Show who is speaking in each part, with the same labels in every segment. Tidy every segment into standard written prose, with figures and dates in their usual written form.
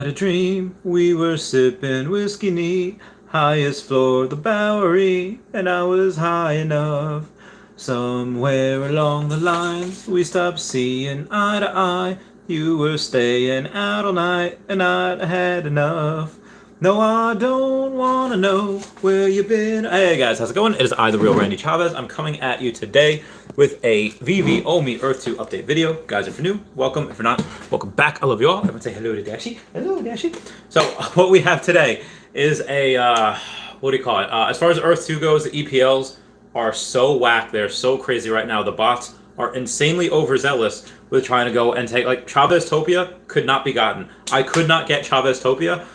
Speaker 1: Had a dream, we were sipping whiskey neat, highest floor of the Bowery, and I was high enough. Somewhere along the lines, we stopped seeing eye to eye. You were staying out all night, and I'd had enough. No, I don't wanna know where you've been. Hey guys, how's it going? It is I, the real Randy Chavez. I'm coming at you today with a Veve Earth 2 update video. Guys, if you're new, welcome. If you're not, welcome back. I love you all. Everyone say hello to Dashi. Hello, Dashi. So, what we have today is a, what do you call it? As far as Earth 2 goes, the EPLs are so whack. They're so crazy right now. The bots are insanely overzealous with trying to go and take, like, Chavez Topia could not be gotten. I could not get Chavez Topia.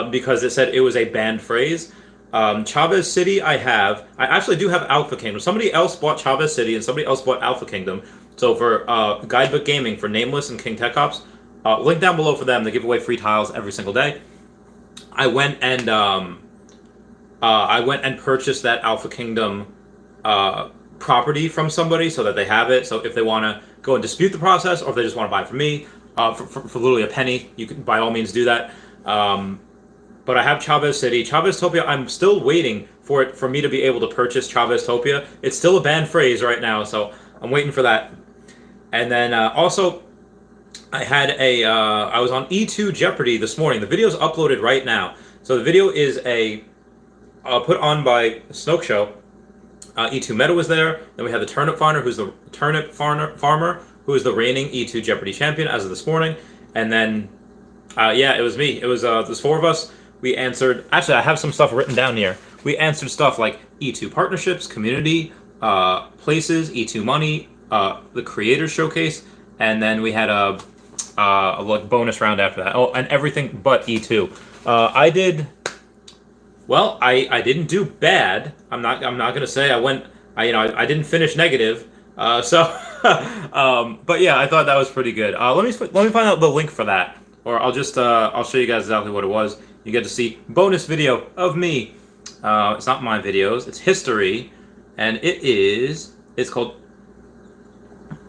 Speaker 1: Because it said it was a banned phrase. Chavez City I actually do have Alpha Kingdom. Somebody else bought Chavez City and somebody else bought Alpha Kingdom. So for Guidebook Gaming, for Nameless and King Tech Ops, link down below for them. They give away free tiles every single day. I went and purchased that Alpha Kingdom property from somebody so that they have it. So if they want to go and dispute the process, or if they just want to buy it from me for literally a penny, you can by all means do that. But I have Chavez City. Chavez Topia, I'm still waiting for me to be able to purchase Chavez Topia. It's still a banned phrase right now, so I'm waiting for that. And then also, I was on E2 Jeopardy this morning. The video's uploaded right now. So the video is put on by Snoke Show. E2 Meta was there. Then we had the Turnip Farmer, who is the reigning E2 Jeopardy champion as of this morning. And then yeah, it was me. It was there's four of us. We answered. Actually, I have some stuff written down here. We answered stuff like E2 partnerships, community, places, E2 money, the creator showcase, and then we had a like bonus round after that. Oh, and everything but E2. I did. Well, I didn't do bad. I'm not gonna say I didn't finish negative. So, but yeah, I thought that was pretty good. Let me find out the link for that. Or I'll just I'll show you guys exactly what it was. You get to see bonus video of me. It's not my videos. It's history, and it's called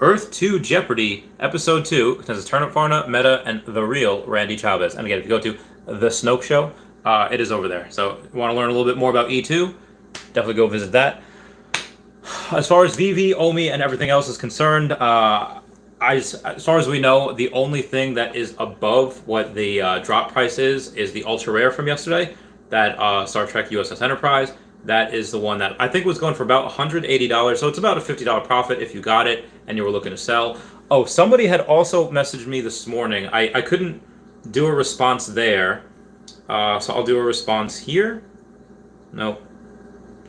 Speaker 1: Earth 2 Jeopardy Episode 2. It has Turnip Farmer, Meta, and the real Randy Chavez. And again, if you go to the Snoke Show, it is over there. So if you want to learn a little bit more about E2, definitely go visit that. As far as Veve, Omi, and everything else is concerned, as far as we know, the only thing that is above what the drop price is the ultra rare from yesterday, that Star Trek USS Enterprise. That is the one that I think was going for about $180, so it's about a $50 profit if you got it and you were looking to sell. Oh, somebody had also messaged me this morning. I couldn't do a response there, so I'll do a response here. No.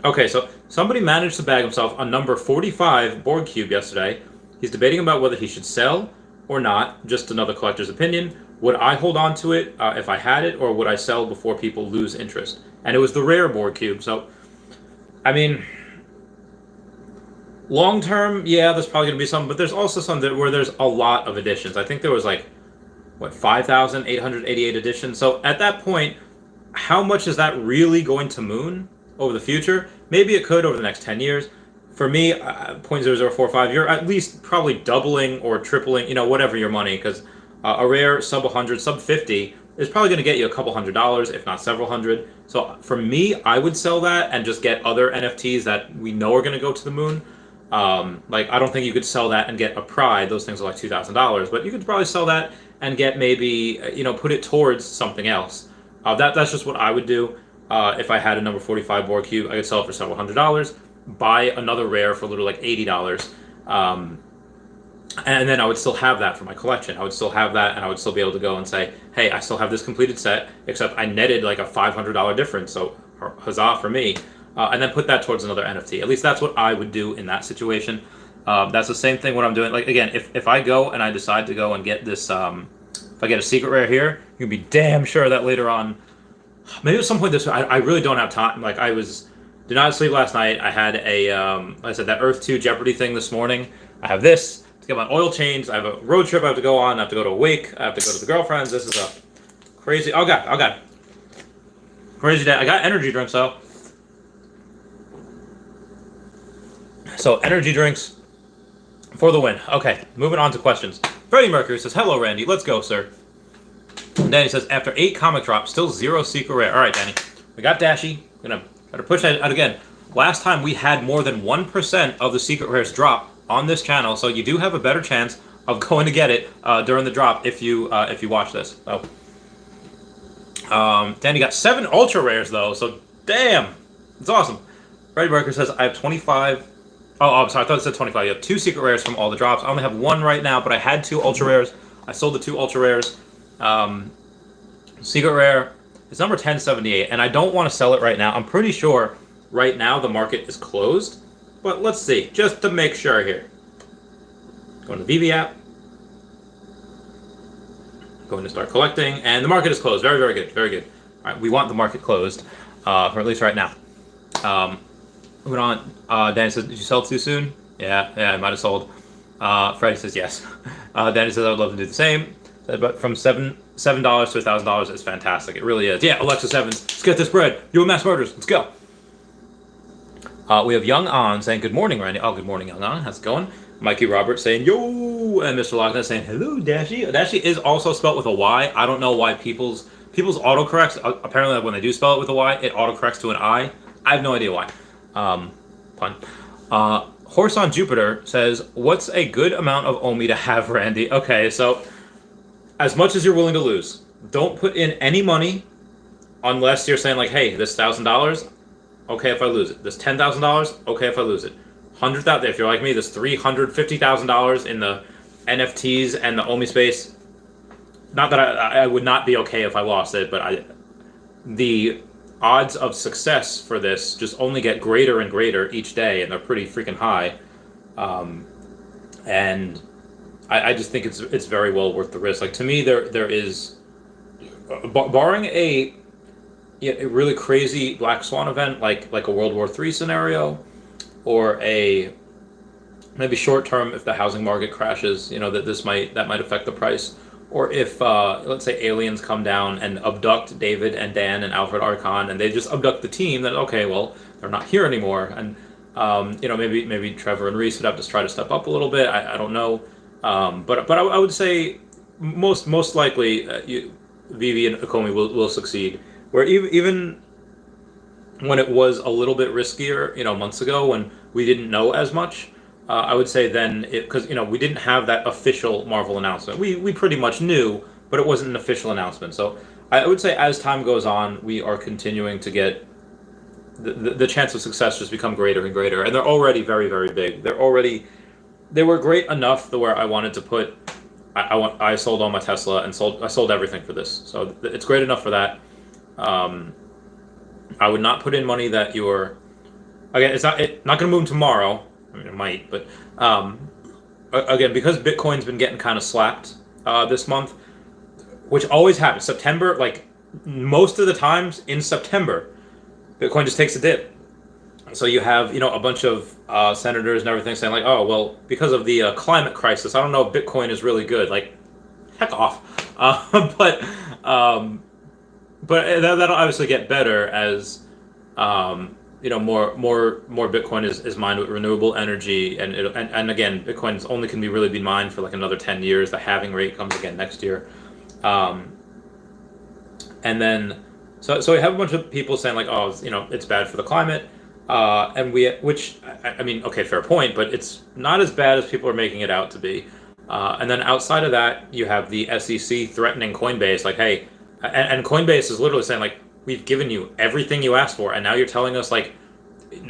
Speaker 1: Okay, so somebody managed to bag himself a number 45 Borg Cube yesterday. He's debating about whether he should sell or not, just another collector's opinion. Would I hold on to it if I had it, or would I sell before people lose interest? And it was the rare Borg Cube, so, I mean, long term, yeah, there's probably going to be some, but there's also some where there's a lot of editions. I think there was like, 5,888 editions? So at that point, how much is that really going to moon over the future? Maybe it could over the next 10 years. For me, 0.0045, you're at least probably doubling or tripling, whatever your money, because a rare sub 100, sub 50 is probably going to get you a couple $100s, if not several hundred. So for me, I would sell that and just get other NFTs that we know are going to go to the moon. Like, I don't think you could sell that and get a Pride. Those things are like $2,000, but you could probably sell that and get maybe, put it towards something else. That's just what I would do. If I had a number 45 Borg Cube, I could sell it for several $100s. Buy another rare for literally like $80, and then I would still have that for my collection. I would still have that, and I would still be able to go and say, hey, I still have this completed set, except I netted like a $500 difference, so huzzah for me. And then put that towards another NFT. At least that's what I would do in that situation. That's the same thing what I'm doing. Like, again, if I go and I decide to go and get this, if I get a secret rare here, you can be damn sure that later on, maybe at some point this, I really don't have time. Like, did not sleep last night. I had like I said, that Earth 2 Jeopardy thing this morning. I have this to get my oil changed. I have a road trip I have to go on. I have to go to a wake. I have to go to the girlfriend's. This is a crazy, oh God. Crazy day. I got energy drinks though. So energy drinks for the win. Okay, moving on to questions. Freddie Mercury says, hello Randy, let's go sir. And Danny says, after 8 comic drops, still 0 secret rare. All right, Danny, we got Dashy. We're gonna push that out again. Last time we had more than 1% of the secret rares drop on this channel, so you do have a better chance of going to get it during the drop if you watch this. So, Danny got 7 ultra rares though, so damn, it's awesome. Freddy Barker says, I have 25. Oh, I'm sorry, I thought it said 25. You have 2 secret rares from all the drops. I only have 1 right now, but I had 2 ultra rares. I sold the 2 ultra rares. Secret rare is number 1078, and I don't want to sell it right now. I'm pretty sure right now the market is closed, but let's see, just to make sure here. Going to the Veve app. Going to start collecting, and the market is closed. Very, very good, very good. All right, we want the market closed, for at least right now. Moving on, Danny says, did you sell too soon? Yeah, I might have sold. Freddie says yes. Danny says, I would love to do the same. But from $7 to $1,000 is fantastic. It really is. Yeah, Alexa Sevens, let's get this bread. You and Mass Murders, let's go. We have Young On saying, good morning, Randy. Oh, good morning, Young On. How's it going? Mikey Roberts saying, yo, and Mr. Lockness saying, hello, Dashy. Dashy is also spelled with a Y. I don't know why people's autocorrects, apparently when they do spell it with a Y, it autocorrects to an I. I have no idea why. Pun. Horse on Jupiter says, what's a good amount of Omi to have, Randy? Okay, so as much as you're willing to lose, don't put in any money unless you're saying like, hey, this $1,000, okay if I lose it. This $10,000, okay if I lose it. 100,000, if you're like me, this $350,000 in the NFTs and the Omi space. Not that I would not be okay if I lost it, but the odds of success for this just only get greater and greater each day, and they're pretty freaking high. And I just think it's very well worth the risk. Like, to me, there is, barring a really crazy Black Swan event, like a World War III scenario, or a maybe short term if the housing market crashes, that might affect the price. Or if, let's say, aliens come down and abduct David and Dan and Alfred Archon, and they just abduct the team, then okay, well, they're not here anymore. And, maybe Trevor and Reese would have to try to step up a little bit. I don't know. But I would say most likely Veve and Ecomi will succeed. Where even when it was a little bit riskier, months ago when we didn't know as much, I would say then, because we didn't have that official Marvel announcement. We pretty much knew, but it wasn't an official announcement. So I would say as time goes on, we are continuing to get the chance of success just become greater and greater, and they're already very, very big. They were great enough to where I wanted to put. I sold all my Tesla and I sold everything for this. So it's great enough for that. I would not put in money that again, it's not going to move tomorrow. I mean, it might, but again, because Bitcoin's been getting kind of slapped this month, which always happens. September, like most of the times in September, Bitcoin just takes a dip. So you have, a bunch of senators and everything saying like, oh, well, because of the climate crisis, I don't know if Bitcoin is really good. Like, heck off. But that'll obviously get better as, more Bitcoin is mined with renewable energy, and again, Bitcoin's only can really be mined for like another 10 years. The halving rate comes again next year, and then so we have a bunch of people saying like, oh, it's bad for the climate, which I mean, okay, fair point, but it's not as bad as people are making it out to be. And then outside of that, you have the SEC threatening Coinbase, like, hey, and Coinbase is literally saying like, we've given you everything you asked for, and now you're telling us like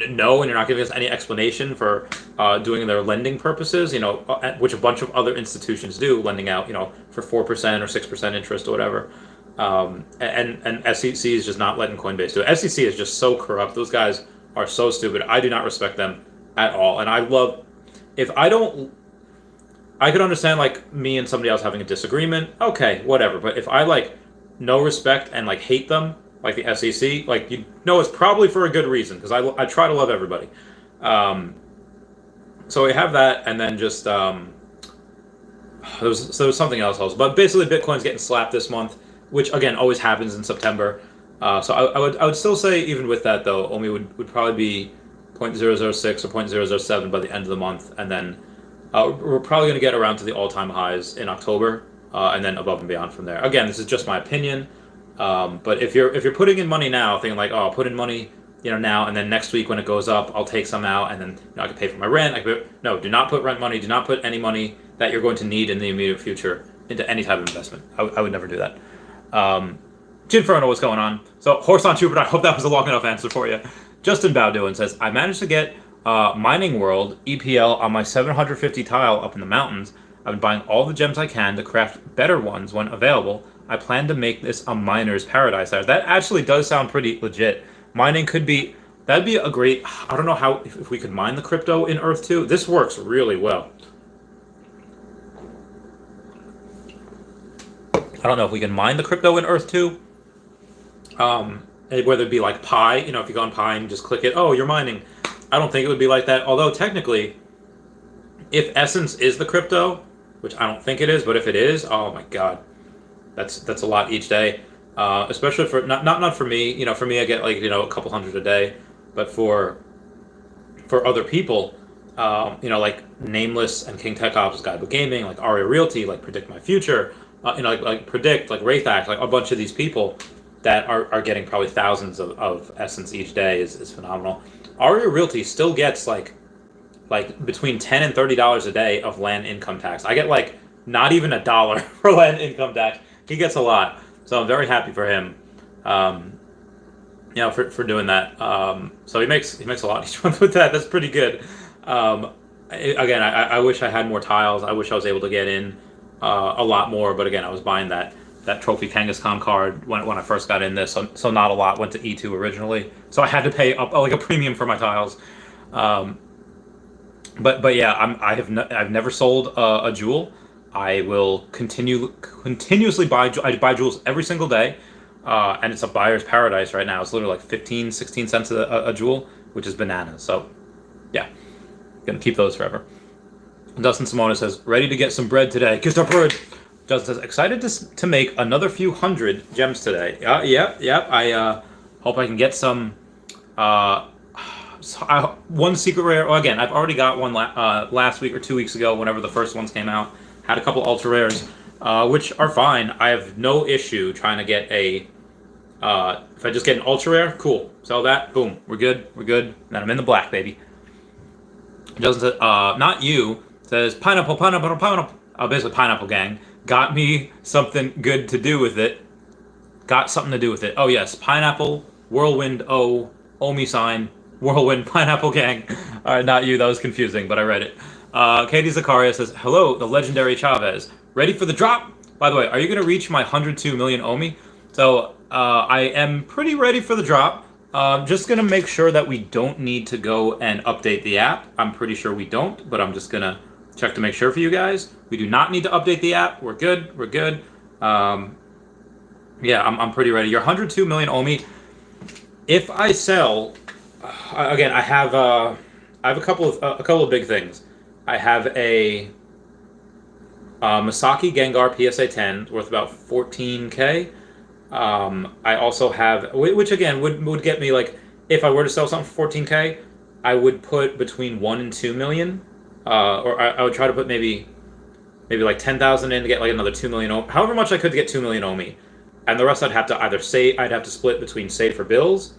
Speaker 1: no, and you're not giving us any explanation for doing their lending purposes, which a bunch of other institutions do, lending out, for 4% or 6% interest or whatever. And SEC is just not letting Coinbase do it. SEC is just so corrupt. Those guys are so stupid. I do not respect them at all. And I could understand like me and somebody else having a disagreement. Okay, whatever. But if I like no respect and like hate them, like the SEC, like it's probably for a good reason, because I try to love everybody. So we have that, and then just there was something else also, but basically Bitcoin's getting slapped this month, which again always happens in September. So I would still say even with that though, Omi would probably be 0.006 or 0.007 by the end of the month, and then we're probably going to get around to the all-time highs in October. and then above and beyond from there. Again, this is just my opinion, but if you're putting in money now, thinking like, oh, I'll put in money, now, and then next week when it goes up, I'll take some out, and then I can pay for my rent. No, do not put rent money. Do not put any money that you're going to need in the immediate future into any type of investment. I would never do that. Ginferno, what's going on? So, Horse on Jupiter, I hope that was a long enough answer for you. Justin Bowdoin says, I managed to get Mining World EPL on my 750 tile up in the mountains. I've been buying all the gems I can to craft better ones when available. I plan to make this a miner's paradise there. That actually does sound pretty legit. Mining that'd be a great, I don't know how, if we could mine the crypto in Earth 2. This works really well. I don't know if we can mine the crypto in Earth 2. Whether it be like Pi, if you go on Pi and just click it, oh, you're mining. I don't think it would be like that. Although technically, if Essence is the crypto, which I don't think it is, but if it is, oh my God, that's a lot each day. Especially for not for me. For me, I get like a couple hundred a day, but for other people, like Nameless and King Tech Ops, Guidebook Gaming, like Aria Realty, like Predict My Future, like Predict, like Wraithack, like a bunch of these people that are getting probably thousands of Essence each day is phenomenal. Aria Realty still gets like between $10 and $30 a day of land income tax. I get like not even $1 for land income tax. He gets a lot. So I'm very happy for him, for doing that. So he makes a lot each month with that. That's pretty good. Again, I wish I had more tiles. I wish I was able to get in a lot more. But again, I was buying that Trophy Kangaskhan card when I first got in this. So not a lot went to E2 originally. So I had to pay up like a premium for my tiles. But yeah, I've never sold a jewel. I will continuously buy. I buy jewels every single day, and it's a buyer's paradise right now. It's literally like 15, 16 cents a jewel, which is bananas. So, yeah, gonna keep those forever. Dustin Simona says, ready to get some bread today. Kiss our bread. Justin says, excited to make another few hundred gems today. Yep. I hope I can get some. One secret rare. Well, again, I've already got one last week or 2 weeks ago. Whenever the first ones came out. Had a couple ultra rares, which are fine. I have no issue trying to get if I just get an ultra rare, cool. Sell that, boom, we're good. And then I'm in the black, baby. Justin says, not you, says pineapple. Basically Pineapple Gang. Got me something good to do with it. Got something to do with it. Oh yes, Pineapple, Whirlwind, Omi sign, Whirlwind, Pineapple Gang. All right, not you, that was confusing, but I read it. Katie Zakaria says, hello, the legendary Chavez. Ready for the drop? By the way, are you going to reach my 102 million Omi? So, I am pretty ready for the drop. Just going to make sure that we don't need to go and update the app. I'm pretty sure we don't, but I'm just going to check to make sure for you guys. We do not need to update the app. We're good. Yeah, I'm pretty ready. Your 102 million Omi. If I sell, again, I have a couple of big things. I have a Masaki Gengar PSA 10 worth about 14K. I also have, which again would get me, like, if I were to sell something for 14K, I would put between 1 and 2 million, or I would try to put maybe like 10,000 in to get like another 2 million Omi, however much I could to get 2 million Omi, and the rest I'd have to either I'd have to split between save for bills,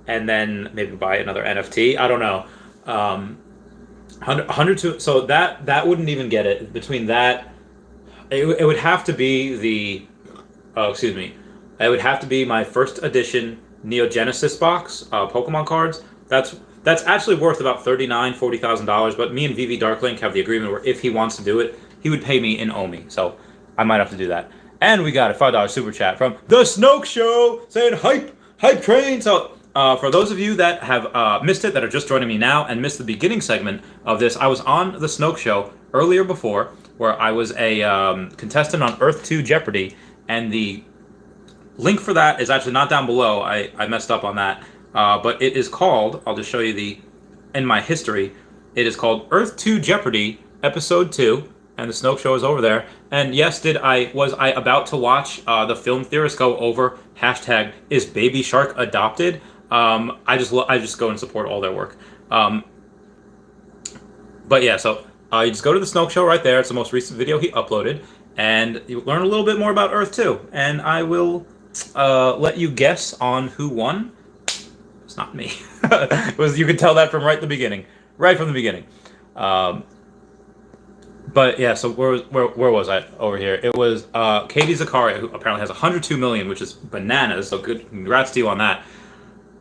Speaker 1: and then maybe buy another NFT. I don't know. 102. So that wouldn't even get it. Between that, it would have to be the. Oh, excuse me. It would have to be my first edition Neo Genesis box Pokemon cards. That's actually worth about $40,000. But me and Veve Darklink have the agreement where if he wants to do it, he would pay me in Omi. So I might have to do that. And we got a $5 super chat from the Snoke Show saying hype train. So. For those of you that have missed it, that are just joining me now and missed the beginning segment of this, I was on the Snoke Show earlier before, where I was a contestant on Earth 2 Jeopardy, and the link for that is actually not down below. I messed up on that, but it is called, I'll just show you in my history, it is called Earth 2 Jeopardy Episode 2, and the Snoke Show is over there. And yes, was I about to watch the film theorists go over hashtag is Baby Shark adopted? I just go and support all their work. But yeah, so you just go to the Snoke Show right there. It's the most recent video he uploaded, and you learn a little bit more about Earth too. And I will let you guess on who won. It's not me. You could tell that from right from the beginning. But yeah, so where was I over here? It was Katie Zakaria, who apparently has 102 million, which is bananas. So good, congrats to you on that.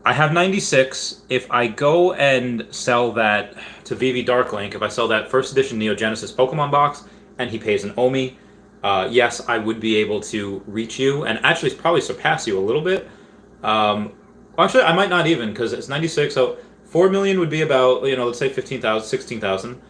Speaker 1: I have 96. If I go and sell that to Veve Darklink, if I sell that first edition Neo Genesis Pokemon box, and he pays an Omi, yes, I would be able to reach you and actually probably surpass you a little bit. Actually, I might not even, because it's 96. So 4 million would be about, let's say 15,000, 16,000.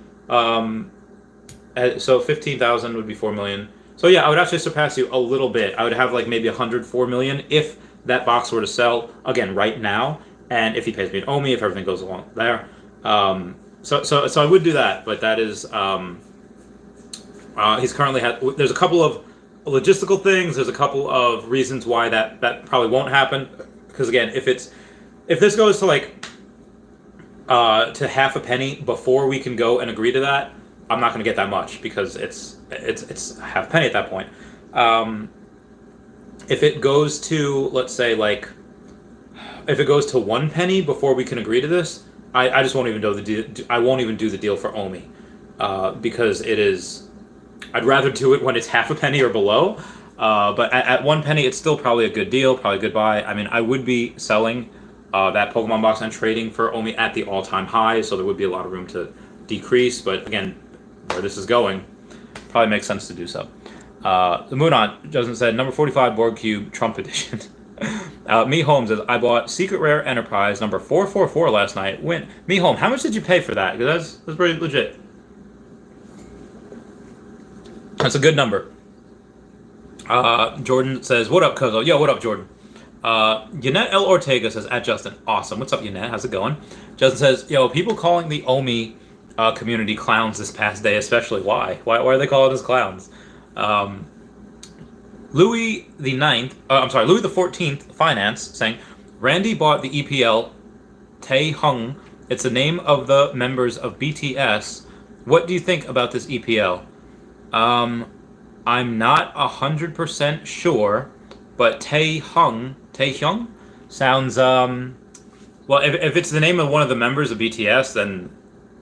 Speaker 1: So 15,000 would be 4 million. So yeah, I would actually surpass you a little bit. I would have like maybe 104 million if that box were to sell again right now, and if he pays me an Omi, if everything goes along there. So I would do that, but that is he's currently there's a couple of logistical things. There's a couple of reasons why that probably won't happen. Because again, if this goes to like to half a penny before we can go and agree to that, I'm not going to get that much because it's half a penny at that point. If it goes to, let's say, like, if it goes to 1 penny before we can agree to this, I just won't even do the deal. I won't even do the deal for Omi because it is. I'd rather do it when it's half a penny or below. But at 1 penny, it's still probably a good deal, probably a good buy. I mean, I would be selling that Pokemon box and trading for Omi at the all-time high, so there would be a lot of room to decrease. But again, where this is going, probably makes sense to do so. The Moonon doesn't say number 45 board cube Trump edition. Me Home says I bought Secret Rare Enterprise number 444 last night. Win. Me Home, how much did you pay for that? Because that's pretty legit. That's a good number. Jordan says, what up, Cuzzo? Yo, what up, Jordan? Yannette L. Ortega says, at Justin. Awesome. What's up, Yannette? How's it going? Justin says, yo, people calling the Omi community clowns this past day, especially. Why? Why are they calling us clowns? Louis the 14th Finance saying, Randy bought the EPL Tae Hung. It's the name of the members of BTS. What do you think about this EPL? I'm not 100% sure, but Tae Hung sounds, well, if it's the name of one of the members of BTS, then,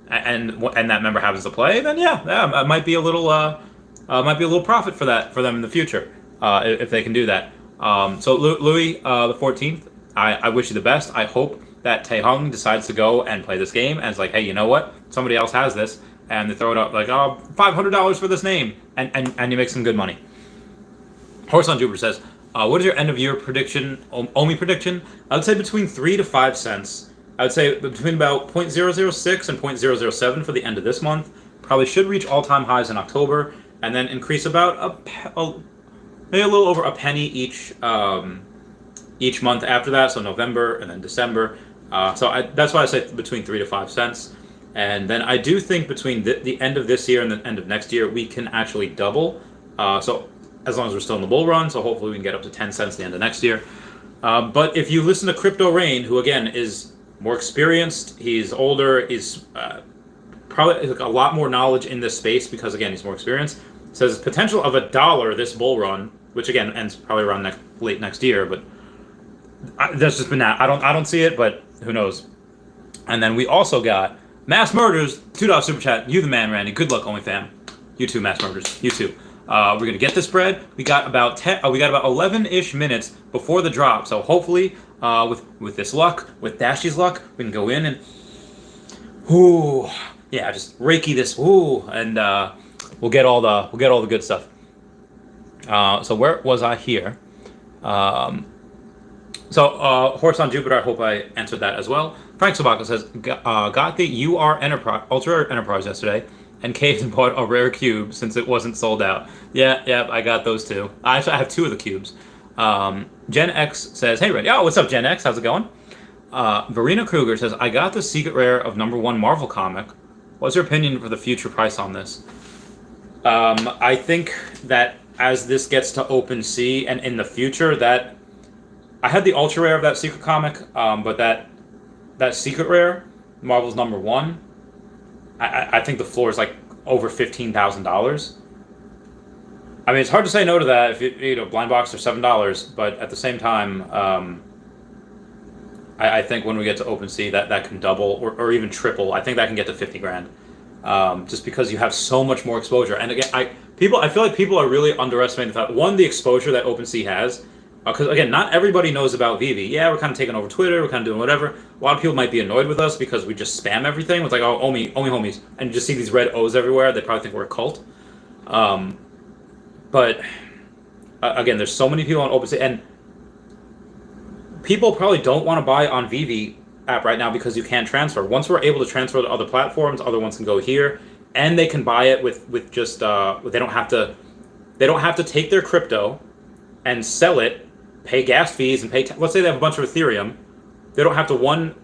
Speaker 1: and that member happens to play, then yeah, it might be a little profit for them in the future, if they can do that. So Louis, the 14th, I wish you the best. I hope that Tae Hung decides to go and play this game, and it's like, hey, you know what? Somebody else has this. And they throw it up like, oh, $500 for this name, and you make some good money. Horse on Jupiter says, what is your end of year prediction, Omi prediction? I would say between 3 to 5 cents. I would say between about 0.006 and 0.007 for the end of this month. Probably should reach all-time highs in October, and then increase about maybe a little over a penny each month after that. So November and then December. That's why I say between 3 to 5 cents. And then I do think between the end of this year and the end of next year, we can actually double. So as long as we're still in the bull run, so hopefully we can get up to 10 cents at the end of next year. But if you listen to Crypto Rain, who again is more experienced, he's older, he's probably a lot more knowledge in this space because again he's more experienced. Says potential of $1 this bull run, which again ends probably around late next year. But that's just been that. I don't see it, but who knows? And then we also got Mass Murders, $2 super chat. You the man, Randy. Good luck, Only fam. You too, Mass Murders. You too. We're gonna get this spread. We got about 11-ish minutes before the drop. So hopefully, with this luck, with Dashy's luck, we can go in and, just Reiki this, and we'll get all the good stuff. So where was I here? Horse on Jupiter. I hope I answered that as well. Frank Sabaka says, got the Ultra Enterprise yesterday and caved and bought a rare cube since it wasn't sold out. Yeah, I got those too. I have 2 of the cubes. Gen X says, hey, Red. Oh, what's up, Gen X? How's it going? Verena Kruger says, I got the secret rare of #1 Marvel comic. What's your opinion for the future price on this? I think that as this gets to OpenSea and in the future, that I had the ultra rare of that secret comic, but that secret rare, Marvel's #1, I think the floor is like over $15,000. I mean, it's hard to say no to that if blind box are $7, but at the same time, I think when we get to OpenSea, that can double or even triple. I think that can get to 50 grand, just because you have so much more exposure. And again, I feel like people are really underestimating the fact, one, the exposure that OpenSea has. Because again, not everybody knows about Veve. Yeah, we're kind of taking over Twitter, we're kind of doing whatever. A lot of people might be annoyed with us because we just spam everything with like, oh, only homies, and you just see these red O's everywhere. They probably think we're a cult. But again, there's so many people on OpenSea, and people probably don't want to buy on Veve app right now because you can't transfer. Once we're able to transfer to other platforms, other ones can go here, and they can buy it with just they don't have to take their crypto and sell it, pay gas fees, and let's say they have a bunch of Ethereum. They don't have to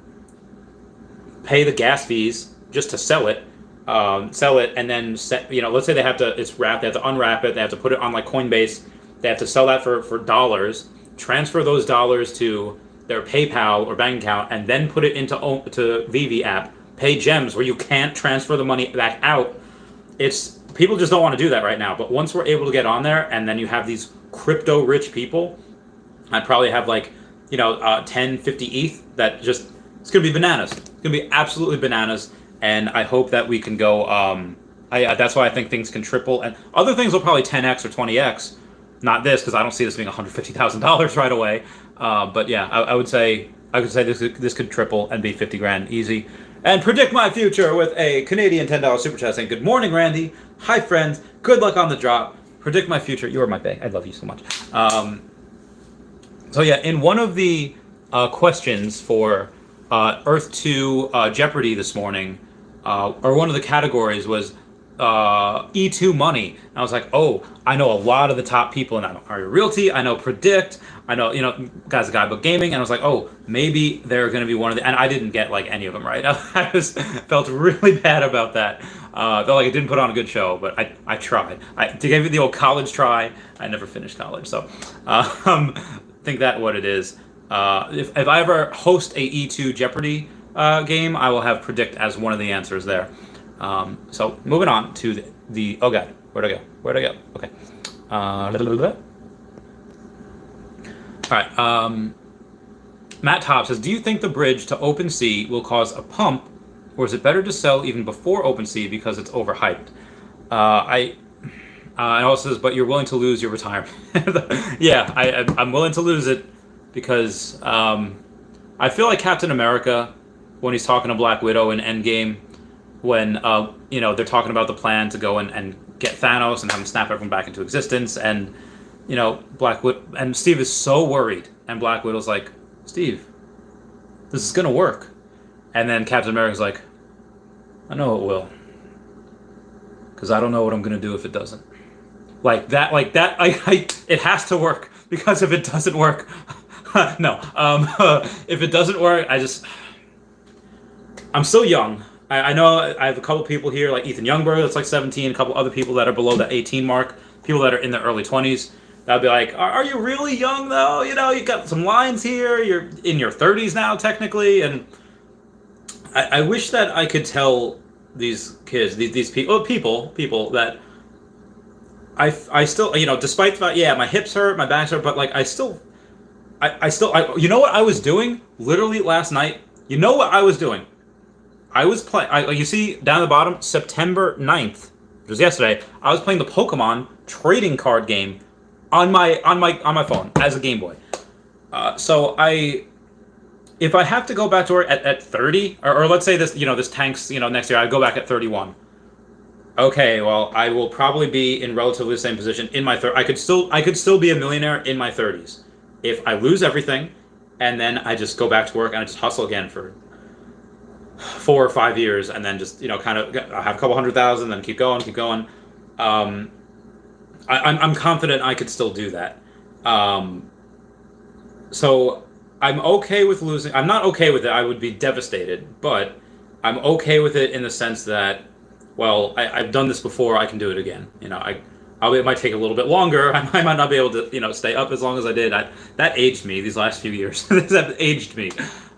Speaker 1: pay the gas fees just to sell it, and then let's say they have to unwrap it, they have to put it on like Coinbase, they have to sell that for dollars, transfer those dollars to their PayPal or bank account, and then put it into Veve app, pay gems where you can't transfer the money back out. People just don't want to do that right now. But once we're able to get on there, and then you have these crypto rich people, I'd probably have 10, 50 ETH that just, it's going to be bananas. It's going to be absolutely bananas. And I hope that we can go, that's why I think things can triple. And other things will probably 10x or 20x. Not this, because I don't see this being $150,000 right away. But yeah, I could say this could triple and be 50 grand easy. And predict my future with a Canadian $10 super chat saying, good morning, Randy. Hi, friends. Good luck on the drop. Predict my future. You are my bae. I love you so much. So yeah, in one of the questions for Earth 2 Jeopardy this morning, or one of the categories was E2 money. And I was like, oh, I know a lot of the top people in Aria Realty. I know Predict. I know, guys, the Guidebook Gaming. And I was like, oh, maybe they're going to be one of the, and I didn't get any of them right. I just felt really bad about that. Felt like I didn't put on a good show, but I tried. I gave it the old college try. I never finished college. So, think that what it is. If I ever host a E2 Jeopardy game, I will have Predict as one of the answers there. So moving on to the oh god, where'd I go? Okay. All right. Matt Top says, do you think the bridge to OpenSea will cause a pump, or is it better to sell even before OpenSea because it's overhyped? It also says, but you're willing to lose your retirement. Yeah, I'm willing to lose it because I feel like Captain America when he's talking to Black Widow in Endgame, when they're talking about the plan to go and get Thanos and have him snap everyone back into existence, and Black Widow and Steve is so worried, and Black Widow's like, Steve, this is gonna work, and then Captain America's like, I know it will, because I don't know what I'm gonna do if it doesn't. Like that, it has to work, because if it doesn't work, no. If it doesn't work, I'm still young. I know I have a couple people here, like Ethan Youngberg, that's like 17, a couple other people that are below the 18 mark, people that are in their early 20s. That'll be like, are you really young though? You got some lines here, you're in your 30s now technically, and I wish that I could tell these kids, these people that I still, despite the fact, yeah, my hips hurt, my back's hurt, but like I still, you know what I was doing? Literally last night, you know what I was doing? I was playing, you see down the bottom, September 9th, which was yesterday, I was playing the Pokemon trading card game on my phone as a Game Boy. So if I have to go back to work at 30, or let's say this, this tanks, next year, I go back at 31. Okay, well, I will probably be in relatively the same position in my 30s. I could still be a millionaire in my 30s if I lose everything, and then I just go back to work and I just hustle again for 4 or 5 years, and then just kind of have a couple 100,000, then keep going. I'm confident I could still do that. So I'm okay with losing. I'm not okay with it. I would be devastated, but I'm okay with it in the sense that, well, I've done this before. I can do it again. It might take a little bit longer. I might not be able to, stay up as long as I did. That aged me these last few years. That aged me.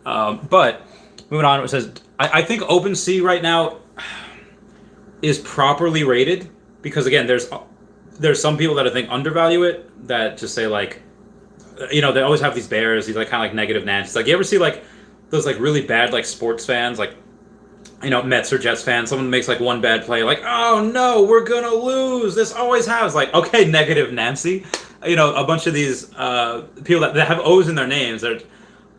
Speaker 1: But moving on, it says, I think OpenSea right now is properly rated because, again, there's there's some people that I think undervalue it, that just say like, they always have these bears, these like kind of like negative Nancy's. Like, you ever see like those like really bad like sports fans, like, Mets or Jets fans, someone makes like one bad play, like, oh no, we're gonna lose. This always happens. Like, okay, negative Nancy. A bunch of these people that have O's in their names. They're,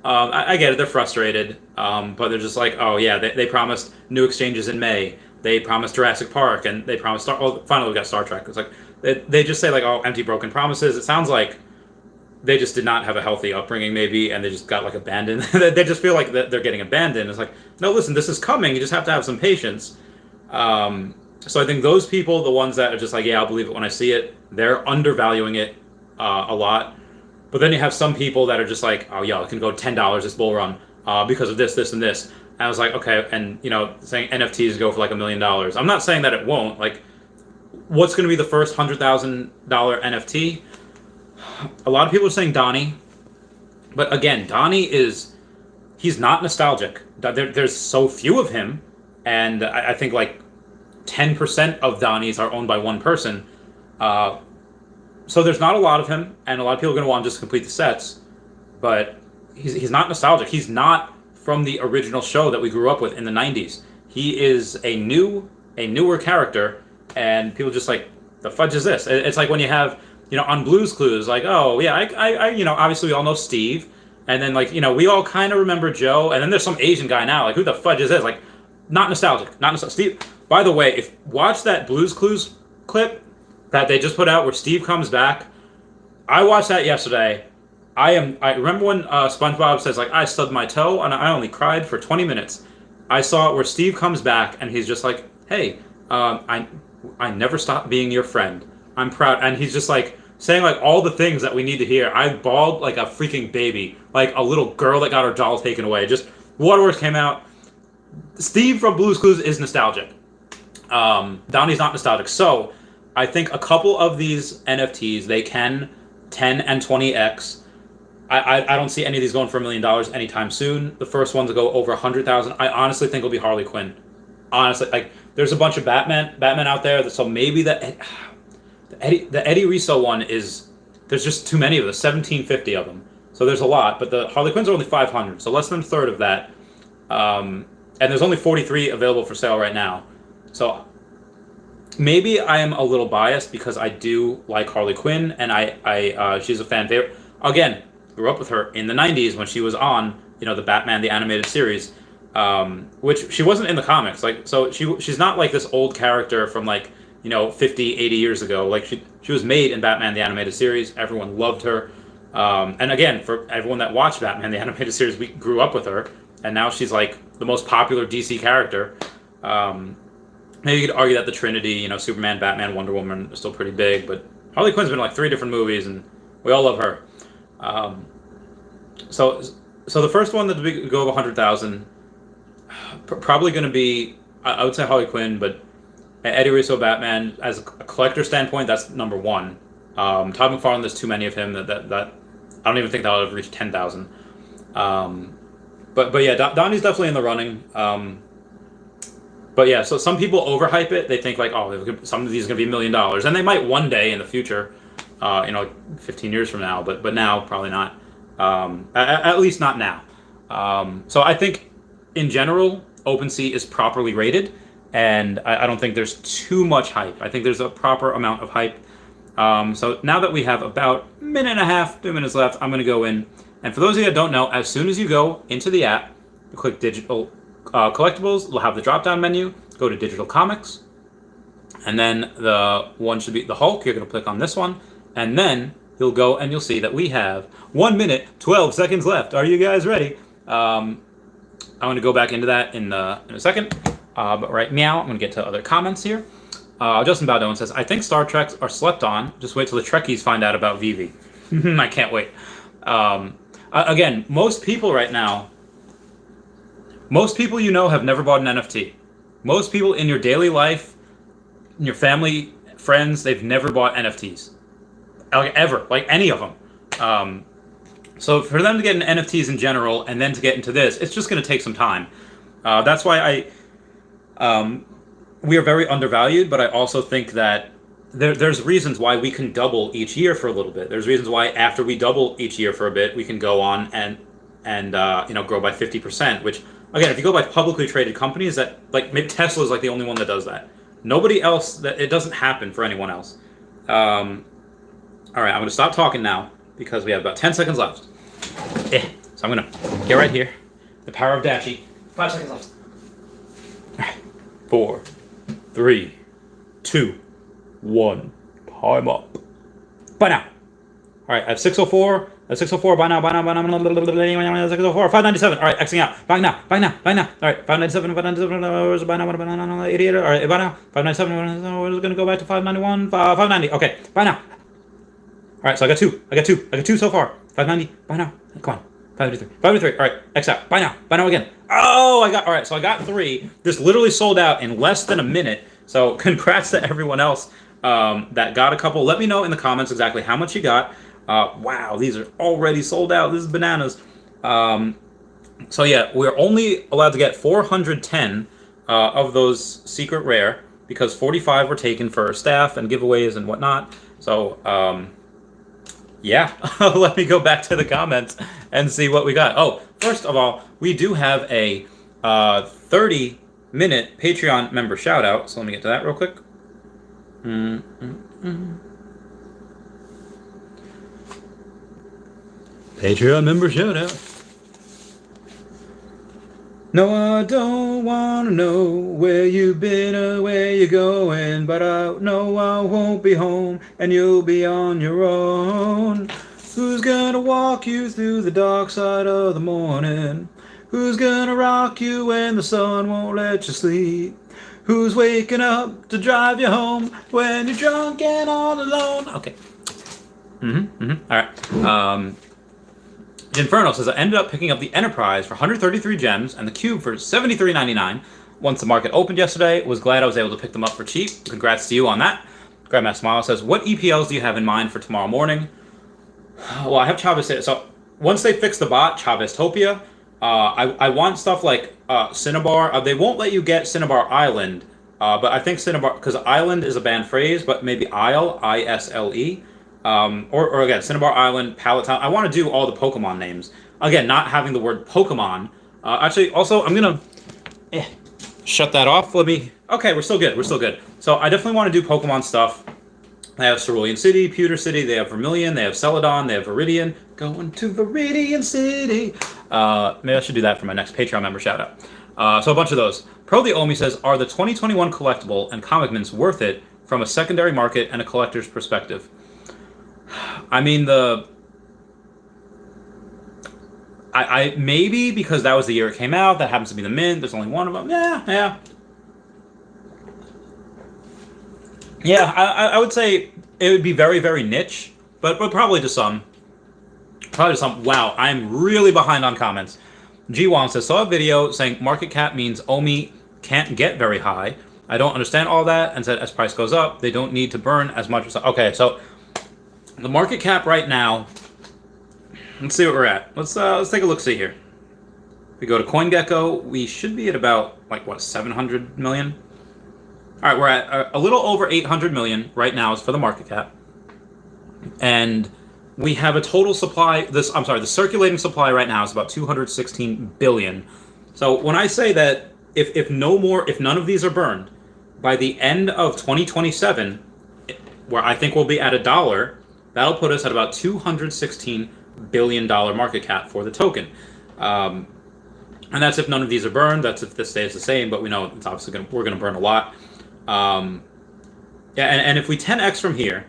Speaker 1: I get it. They're frustrated, but they're just like, oh yeah, they promised new exchanges in May. They promised Jurassic Park, and they promised finally we got Star Trek. It's like they just say like, oh, empty, broken promises. It sounds like they just did not have a healthy upbringing, maybe, and they just got like abandoned. They just feel like they're getting abandoned. It's like, no, listen, this is coming. You just have to have some patience. So I think those people, the ones that are just like, yeah, I'll believe it when I see it, they're undervaluing it a lot. But then you have some people that are just like, oh yeah, it can go $10 this bull run because of this, and this. And I was like, okay, and saying NFTs go for like $1 million. I'm not saying that it won't. Like, what's going to be the first $100,000 NFT? A lot of people are saying Donnie, but again, Donnie he's not nostalgic. There's so few of him, and I think like 10% of Donnies are owned by one person. So there's not a lot of him, and a lot of people are going to want to just complete the sets, but he's not nostalgic. He's not from the original show that we grew up with in the 90s. He is a newer character, and people just like, the fudge is this? It's like when you have, on Blue's Clues, like, oh yeah, I obviously we all know Steve, and then like, we all kind of remember Joe, and then there's some Asian guy now, like, who the fudge is this? Like, not nostalgic. Steve, by the way, watch that Blue's Clues clip that they just put out where Steve comes back. I watched that yesterday. I remember when SpongeBob says like, I stubbed my toe and I only cried for 20 minutes. I saw it where Steve comes back and he's just like, hey, I never stopped being your friend. I'm proud. And he's just like saying like all the things that we need to hear. I bawled like a freaking baby, like a little girl that got her doll taken away. Just Waterworks came out. Steve from Blue's Clues is nostalgic. Donnie's not nostalgic. So I think a couple of these NFTs, they can 10 and 20x. I don't see any of these going for $1 million anytime soon. The first one to go over 100,000, I honestly think will be Harley Quinn. Honestly, like, there's a bunch of Batman out there, so maybe the Eddie Rizzo one is, there's just too many of them, 1,750 of them. So there's a lot, but the Harley Quinns are only 500, so less than a third of that. And there's only 43 available for sale right now. So maybe I am a little biased because I do like Harley Quinn, and she's a fan favorite. Again, grew up with her in the 90s when she was on, the Batman, the animated series, which she wasn't in the comics. Like, so she's not like this old character from like, 50, 80 years ago. Like, she was made in Batman, the animated series. Everyone loved her. And again, for everyone that watched Batman, the animated series, we grew up with her. And now she's like the most popular DC character. Maybe you could argue that the Trinity, Superman, Batman, Wonder Woman is still pretty big, but Harley Quinn's been in like 3 different movies, and we all love her. So the first one that go over 100,000, probably going to be, I would say Harley Quinn, but Eddie Rizzo Batman, as a collector standpoint, that's number one. Todd McFarlane, there's too many of him that I don't even think that would have reached 10,000. But yeah, Donnie's definitely in the running. But yeah, so some people overhype it. They think like, oh, some of these are going to be $1 million, and they might one day in the future, 15 years from now. But now probably not. At least not now. So I think in general, OpenSea is properly rated, and I don't think there's too much hype. I think there's a proper amount of hype. So now that we have about a minute and a half, 2 minutes left, I'm going to go in. And for those of you that don't know, as soon as you go into the app, you click digital collectibles, you'll have the drop-down menu, go to digital comics, and then the one should be the Hulk. You're going to click on this one, and then you'll go and you'll see that we have 1 minute, 12 seconds left. Are you guys ready? I'm going to go back into that in a second, but right now I'm going to get to other comments here. Justin Bowdoin says, I think Star Treks are slept on. Just wait till the Trekkies find out about Veve. I can't wait. Again, most people right now, have never bought an NFT. Most people in your daily life, in your family, friends, they've never bought NFTs. Like, ever. Like, any of them. So for them to get into NFTs in general, and then to get into this, it's just going to take some time. That's why we are very undervalued, but I also think that there's reasons why we can double each year for a little bit. There's reasons why after we double each year for a bit, we can go on and grow by 50%. Which again, if you go by publicly traded companies, that like maybe Tesla is like the only one that does that. Nobody else, that it doesn't happen for anyone else. All right, I'm gonna stop talking now because we have about 10 seconds left. So I'm gonna get right here. The power of Dashi. 5 seconds left. All right. 4, 3, 2, 1. Time up. By now. All right, I have 604. I have 604. By now. 604. 597. All right, Xing out. Bang now. All right, 597. 597. By now. 88. All right, by now. 597. We're gonna go back to 591. 590. Okay, by now. All right, so I got two so far. 590. By now. Come on. 593. All right, X out. By now again. Oh, all right, so I got 3. This literally sold out in less than a minute. So congrats to everyone else that got a couple. Let me know in the comments exactly how much you got. Wow, these are already sold out. This is bananas. So yeah, we're only allowed to get 410 of those secret rare because 45 were taken for staff and giveaways and whatnot. So yeah, let me go back to the comments and see what we got. Oh, first of all, we do have a 30-minute Patreon member shout out. So let me get to that real quick. Patreon member shout out. No, I don't want to know where you've been or where you're going, but I know I won't be home and you'll be on your own. Who's gonna walk you through the dark side of the morning? Who's gonna rock you when the sun won't let you sleep? Who's waking up to drive you home when you're drunk and all alone? Okay. All right. Inferno says, I ended up picking up the Enterprise for 133 gems and the Cube for $73.99. Once the market opened yesterday, was glad I was able to pick them up for cheap. Congrats to you on that. Grandmaster Smile says, what EPLs do you have in mind for tomorrow morning? Well, I have Chavez. So once they fix the bot, Chaveztopia, I want stuff like Cinnabar. They won't let you get Cinnabar Island, but I think Cinnabar, because Island is a banned phrase, but maybe Isle, I-S-L-E. Or again, Cinnabar Island, Palatine. I want to do all the Pokemon names. Again, not having the word Pokemon. Actually, also, I'm going to shut that off. Okay, we're still good. So I definitely want to do Pokemon stuff. They have Cerulean City, Pewter City, they have Vermilion, they have Celadon, they have Viridian. Going to Viridian City. Maybe I should do that for my next Patreon member shout out. So a bunch of those. Pro the Omi says, are the 2021 collectible and comic mints worth it from a secondary market and a collector's perspective? I mean, I maybe because that was the year it came out. That happens to be the mint. There's only one of them. Yeah. I would say it would be very, very niche, but probably to some. Wow, I'm really behind on comments. G1 says, saw a video saying market cap means Omi can't get very high. I don't understand all that, and said as price goes up, they don't need to burn as much. Okay, so the market cap right now, let's see what we're at. Let's take a look-see here. If we go to CoinGecko, we should be at about, 700 million? All right, we're at a little over 800 million right now is for the market cap. And we have a total supply, the circulating supply right now is about 216 billion. So when I say that if none of these are burned, by the end of 2027, where I think we'll be at $1, that'll put us at about $216 billion market cap for the token. And that's if none of these are burned. That's if this stays the same, but we know it's obviously we're going to burn a lot. And if we 10x from here,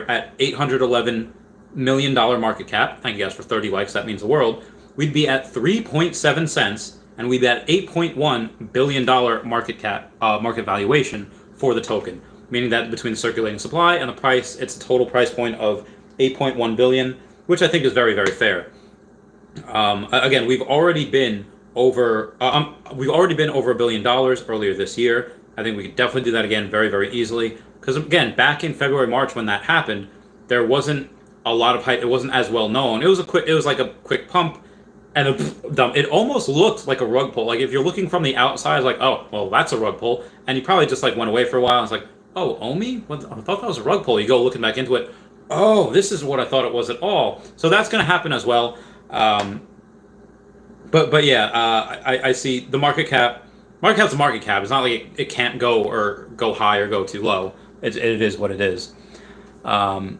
Speaker 1: at $811 million market cap, thank you guys for 30 likes, that means the world, we'd be at 3.7 cents, and we'd be at $8.1 billion market valuation for the token. Meaning that between the circulating supply and the price, it's a total price point of 8.1 billion, which I think is very, very fair. Again, we've already been over $1 billion earlier this year. I think we could definitely do that again very, very easily. Because again, back in February, March when that happened, there wasn't a lot of hype. It wasn't as well known. It was like a quick pump. And it almost looked like a rug pull. Like if you're looking from the outside, it's like, oh, well, that's a rug pull. And you probably just like went away for a while. And it's like, oh, Omi? What? I thought that was a rug pull. You go looking back into it. Oh, this is what I thought it was at all. So that's going to happen as well. But yeah, I see the market cap. Market cap's a market cap. It's not like it can't go high or go too low. It is what it is. So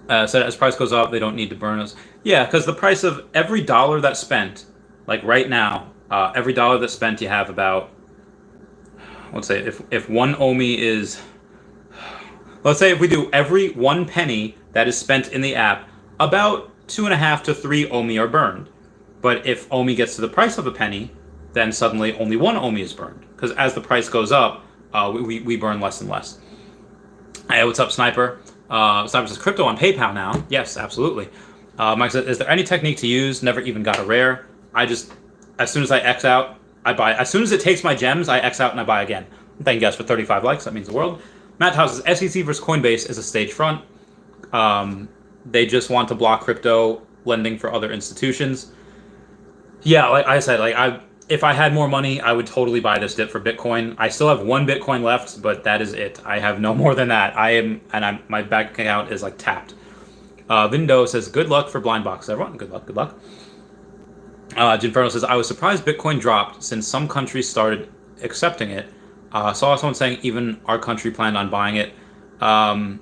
Speaker 1: as price goes up, they don't need to burn us. Yeah, because the price of every dollar that's spent, like right now, every dollar that's spent, you have about, let's say, if one Omi is, let's say if we do every 1 penny that is spent in the app, about 2.5 to 3 Omi are burned. But if Omi gets to the price of a penny, then suddenly only 1 Omi is burned. Because as the price goes up, we burn less and less. Hey, what's up, Sniper? Sniper says, crypto on PayPal now. Yes, absolutely. Mike says, is there any technique to use? Never even got a rare. As soon as I X out, I buy. As soon as it takes my gems, I X out and I buy again. Thank you guys for 35 likes. That means the world. Matt House says, SEC versus Coinbase is a stage front. They just want to block crypto lending for other institutions. Yeah, like I said, if I had more money, I would totally buy this dip for Bitcoin. I still have 1 Bitcoin left, but that is it. I have no more than that. My bank account is like tapped. Vindo says, good luck for blind box, everyone. Good luck, good luck. Ginferno says, I was surprised Bitcoin dropped since some countries started accepting it. Saw someone saying even our country planned on buying it. El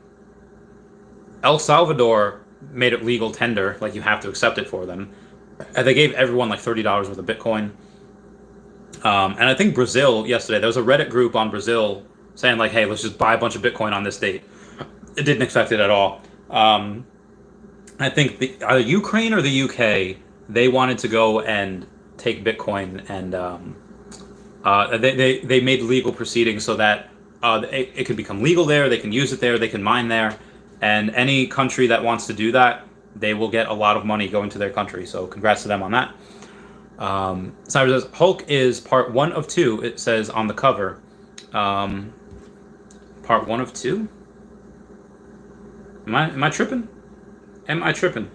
Speaker 1: Salvador made it legal tender, like you have to accept it for them. They gave everyone like $30 worth of Bitcoin. And I think Brazil yesterday, there was a Reddit group on Brazil saying like, hey, let's just buy a bunch of Bitcoin on this date. It didn't expect it at all. I think either Ukraine or the UK, they wanted to go and take Bitcoin and they made legal proceedings so that it can become legal there, they can use it there, they can mine there. And any country that wants to do that, they will get a lot of money going to their country. So congrats to them on that. Sniper says, Hulk is part 1 of 2, it says on the cover. Part 1 of 2? Am I tripping? Am I tripping?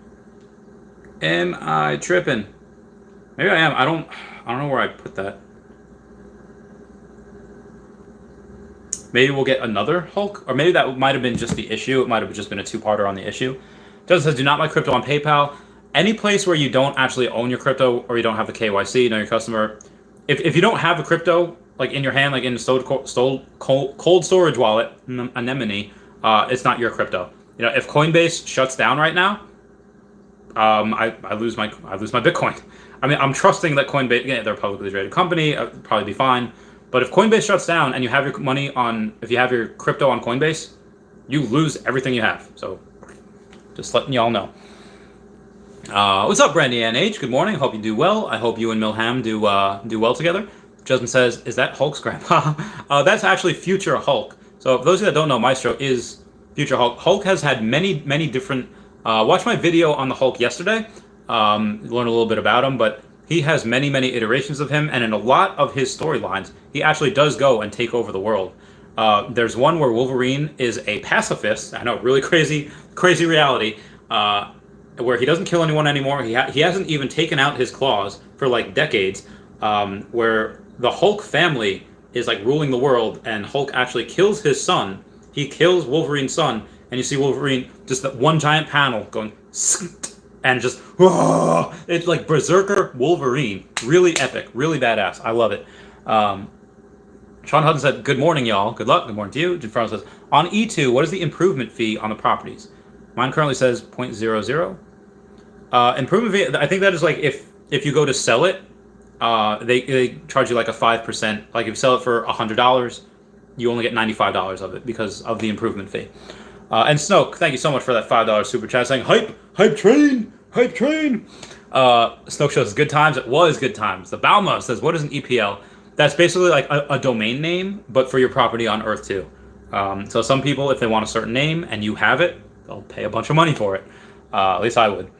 Speaker 1: Am I tripping? Maybe I am. I don't know where I put that. Maybe we'll get another Hulk? Or maybe that might have been just the issue. It might have just been a 2-parter on the issue. Does says, do not buy crypto on PayPal. Any place where you don't actually own your crypto or you don't have the KYC, know your customer. If you don't have a crypto like in your hand, like in a cold storage wallet, anemone, it's not your crypto. You know, if Coinbase shuts down right now, I lose my Bitcoin. I mean, I'm trusting that Coinbase, they're a publicly traded company, it'll probably be fine. But if Coinbase shuts down and you have your money if you have your crypto on Coinbase, you lose everything you have. So just letting y'all know. What's up, Brandy Ann H? Good morning. Hope you do well. I hope you and Milham do well together. Justin says, is that Hulk's grandpa? That's actually Future Hulk. So for those of you that don't know, Maestro is Future Hulk. Hulk has had many, many different... watch my video on the Hulk yesterday. Learn a little bit about him, but he has many, many iterations of him, and in a lot of his storylines, he actually does go and take over the world. There's one where Wolverine is a pacifist. I know, really crazy reality. Where he doesn't kill anyone anymore. He hasn't even taken out his claws for like decades. Where the Hulk family is like ruling the world, and Hulk actually kills his son. He kills Wolverine's son, and you see Wolverine just that one giant panel going, and just whoa! It's like Berserker Wolverine. Really epic, really badass. I love it. Sean Hudson said, "Good morning, y'all. Good luck. Good morning to you." Jim Farrell says, "On E2, what is the improvement fee on the properties?" Mine currently says 0.00. Improvement fee, I think that is like if you go to sell it, they charge you like a 5%. Like if you sell it for $100, you only get $95 of it because of the improvement fee. And Snoke, thank you so much for that $5 super chat saying hype train. Snoke shows good times. It was good times. The Balma says, what is an EPL? That's basically like a domain name, but for your property on Earth too. So some people, if they want a certain name and you have it, they'll pay a bunch of money for it. At least I would.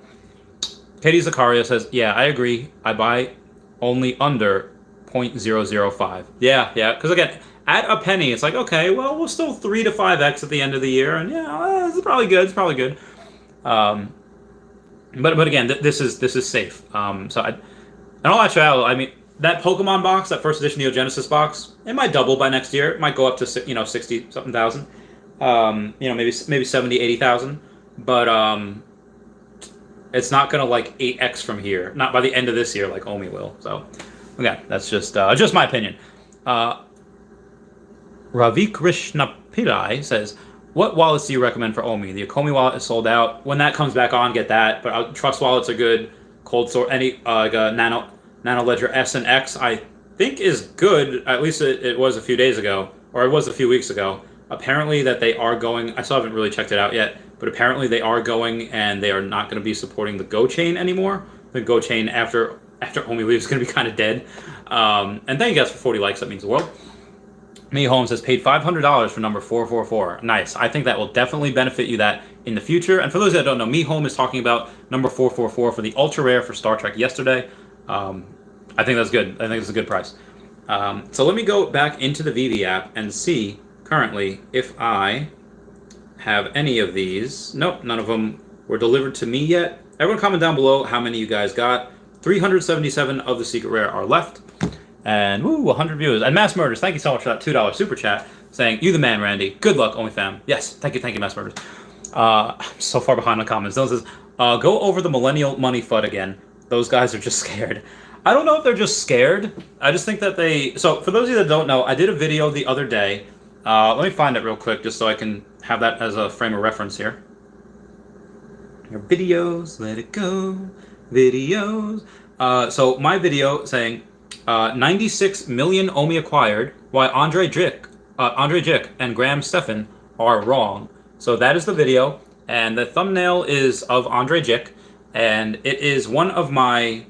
Speaker 1: Katie Zakaria says, yeah, I agree. I buy only under 0.005. Yeah, because again, at a penny, it's like, okay, well, we're still 3 to 5x at the end of the year, and yeah, it's probably good. But again, this is safe. In all actuality, I mean, that Pokemon box, that first edition Neo Genesis box, it might double by next year. It might go up to 60 something thousand. Maybe 70, 80,000. But it's not gonna like 8x from here. Not by the end of this year like Omi will. So okay, that's just my opinion. Ravi Krishna Pillai says, what wallets do you recommend for Omi? The Ecomi wallet is sold out. When that comes back on, get that. But Trust wallets are good. Cold source, any like a Nano Ledger S and X, I think is good. At least it was a few days ago, or it was a few weeks ago. Apparently that they are going. I still haven't really checked it out yet, but apparently they are going, and they are not going to be supporting the Go chain anymore. The Go chain after Omi leaves is going to be kind of dead. And thank you guys for 40 likes. That means the world. Me Holmes has paid $500 for number 444. Nice. I think that will definitely benefit you that in the future. And for those that don't know, Me Holmes is talking about number 444 for the ultra rare for Star Trek yesterday. I think that's good. I think it's a good price. So let me go back into the Veve app and see currently if I have any of these. Nope, none of them were delivered to me yet. Everyone comment down below how many you guys got. 377 of the secret rare are left. And woo, 100 viewers. And Mass Murders, thank you so much for that $2 super chat saying, you the man, Randy. Good luck, Omi fam. Yes, thank you, Mass Murders. I'm so far behind on comments. Those says, go over the millennial money FUD again. Those guys are just scared. I don't know if they're just scared. I just think that they... So, for those of you that don't know, I did a video the other day. Let me find it real quick just so I can have that as a frame of reference here. Your videos, let it go. Videos. So, my video saying... 96 million Omi acquired, why Andre Jick and Graham Stephan are wrong. So that is the video, and the thumbnail is of Andre Jick, and it is one of my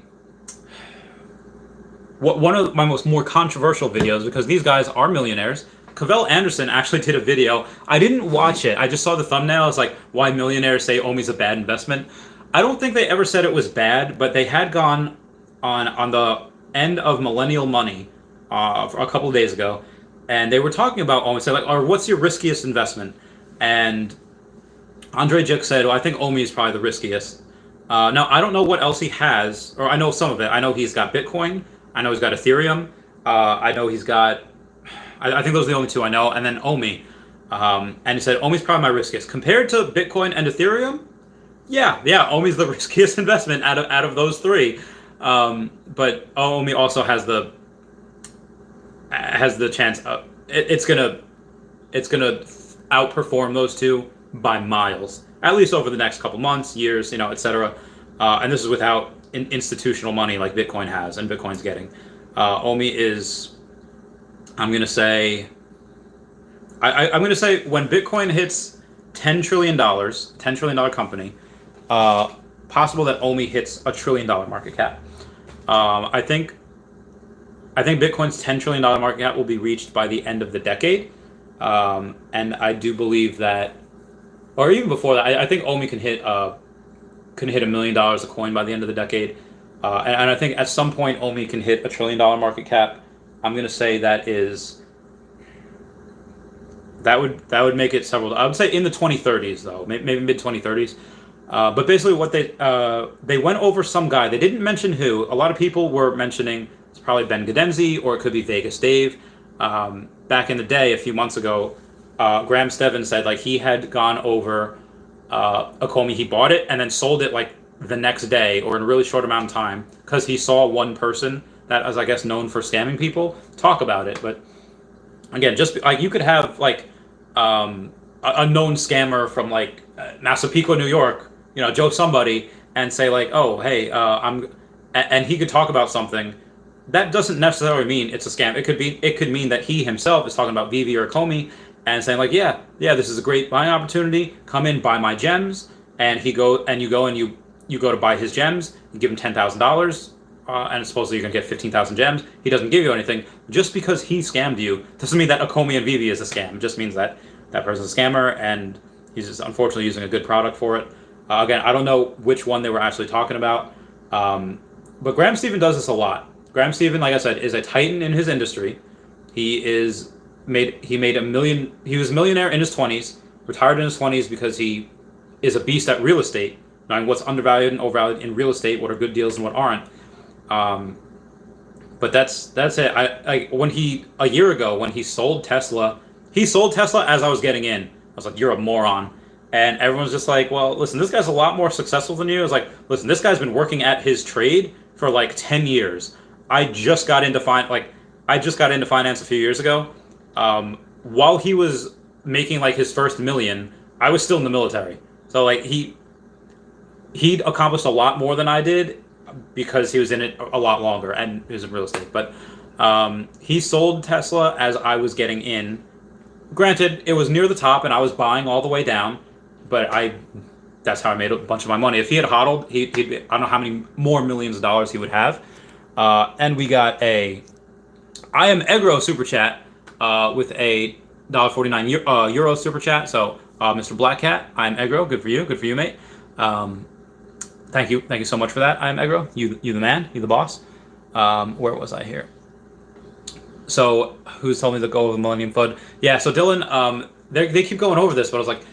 Speaker 1: most more controversial videos because these guys are millionaires. Cavell Anderson actually did a video. I didn't watch it. I just saw the thumbnail. It's like, why millionaires say Omi's a bad investment. I don't think they ever said it was bad, but they had gone on the end of Millennial Money for a couple of days ago, and they were talking about Omi, say like, or what's your riskiest investment? And Andre Jick said, well, I think Omi is probably the riskiest. Now I don't know what else he has, or I know some of it. I know he's got Bitcoin. I know he's got Ethereum. I know he's got. I think those are the only two I know, and then Omi. And he said Omi's probably my riskiest compared to Bitcoin and Ethereum. Yeah, Omi's the riskiest investment out of those three. But Omi also has the chance of, it's gonna outperform those two by miles, at least over the next couple months, years, etc. And this is without institutional money like Bitcoin has and Bitcoin's getting. Omi is, I'm gonna say when Bitcoin hits $10 trillion, $10 trillion company, possible that Omi hits $1 trillion market cap. I think Bitcoin's $10 trillion market cap will be reached by the end of the decade. And I do believe that, or even before that, I think Omi can hit $1 million a coin by the end of the decade. And I think at some point Omi can hit $1 trillion market cap. I'm going to say that would make it several, I would say in the 2030s though, maybe mid 2030s. But basically what they went over some guy. They didn't mention who. A lot of people were mentioning it's probably Ben Gadenzi or it could be Vegas Dave. Back in the day, a few months ago, Graham Stephan said like he had gone over Ecomi. He bought it and then sold it like the next day or in a really short amount of time because he saw one person that was, I guess, known for scamming people talk about it. But again, just like you could have like a known scammer from like Massapequa, New York, Joe somebody, and say like, oh, hey, and he could talk about something. That doesn't necessarily mean it's a scam. It could mean that he himself is talking about Veve or Ecomi and saying like, yeah, this is a great buying opportunity. Come in, buy my gems, and you go to buy his gems. You give him $10,000, and supposedly you're gonna get 15,000 gems. He doesn't give you anything. Just because he scammed you doesn't mean that Ecomi and Veve is a scam. It just means that person's a scammer and he's just unfortunately using a good product for it. Again, I don't know which one they were actually talking about, but Graham Stephan does this a lot. Graham Stephan, like I said, is a titan in his industry. He made $1 million. He was a millionaire in his 20s, retired in his 20s because he is a beast at real estate. knowing what's undervalued and overvalued in real estate, what are good deals and what aren't. But that's it. A year ago when he sold Tesla as I was getting in. I was like, you're a moron. And everyone's just like, well, listen, this guy's a lot more successful than you. I was like, listen, this guy's been working at his trade for like 10 years. I just got into finance a few years ago. While he was making like his first $1 million, I was still in the military. So like he'd accomplished a lot more than I did because he was in it a lot longer and he was in real estate. But he sold Tesla as I was getting in. Granted, it was near the top and I was buying all the way down, but that's how I made a bunch of my money. If he had hodled, he'd I don't know how many more millions of dollars he would have. And we got a I am Egro super chat with a $1.49 euro super chat. So Mr. Black Cat, I am Egro. Good for you, mate. Thank you so much for that. I am Egro. You the man, you the boss. Where was I here? So who's told me to go with Millennium Fud? Yeah. So Dylan, they keep going over this, but I was like,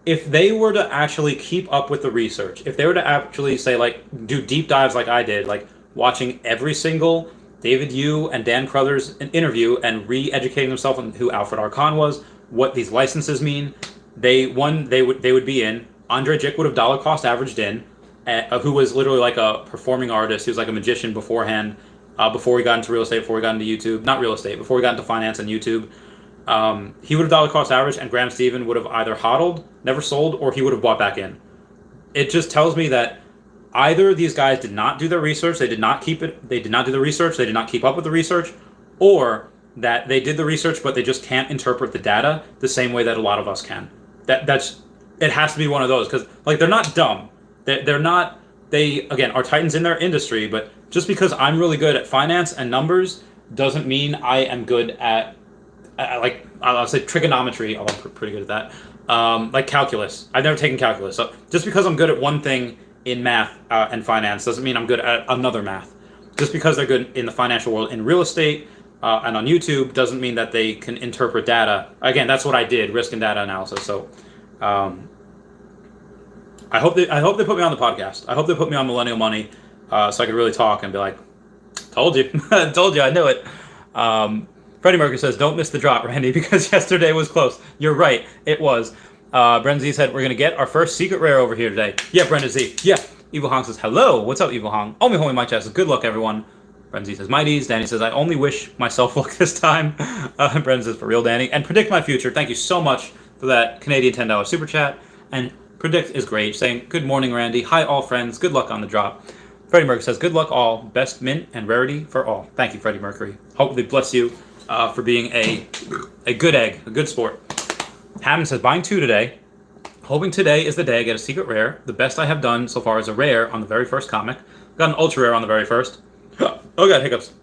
Speaker 1: if they were to actually keep up with the research, if they were to actually say like do deep dives like I did, like watching every single David Yu and Dan Crothers interview and re-educating themselves on who Alfred R. Kahn was, what these licenses mean, they would be in. Andre Jick would have dollar cost averaged in, who was literally like a performing artist. He was like a magician beforehand, before he got into real estate, before he got into YouTube. Not real estate, before he got into finance and YouTube. He would have dollar cost averaged, and Graham Stephan would have either hodled, never sold, or he would have bought back in. It just tells me that either these guys did not do their research, they did not do the research, they did not keep up with the research, or that they did the research but they just can't interpret the data the same way that a lot of us can. It has to be one of those, because like they're not dumb. They again are titans in their industry, but just because I'm really good at finance and numbers doesn't mean I am good at like I'll say trigonometry. I'm pretty good at that. Like calculus. I've never taken calculus. So just because I'm good at one thing in math and finance doesn't mean I'm good at another math. Just because they're good in the financial world, in real estate and on YouTube, doesn't mean that they can interpret data. Again, that's what I did, risk and data analysis. So I hope they put me on the podcast. I hope they put me on Millennial Money so I could really talk and be like, told you, I knew it. Freddie Mercury says, don't miss the drop, Randy, because yesterday was close. You're right, it was. Brendan Z said, we're going to get our first secret rare over here today. Yeah, Brendan Z. Yeah. Evil Hong says, hello. What's up, Evil Hong? Oh, me homie, my chest. Good luck, everyone. Brendan Z says, mighties. Danny says, I only wish myself luck this time. Brendan says, for real, Danny. And predict my future. Thank you so much for that Canadian $10 super chat. And predict is great, saying, good morning, Randy. Hi, all friends. Good luck on the drop. Freddie Mercury says, good luck, all. Best mint and rarity for all. Thank you, Freddie Mercury. Hope they bless you for being a good egg, a good sport. Hammond says, buying 2 today. Hoping today is the day I get a secret rare. The best I have done so far is a rare on the very first comic. Got an ultra rare on the very first. Oh god, hiccups.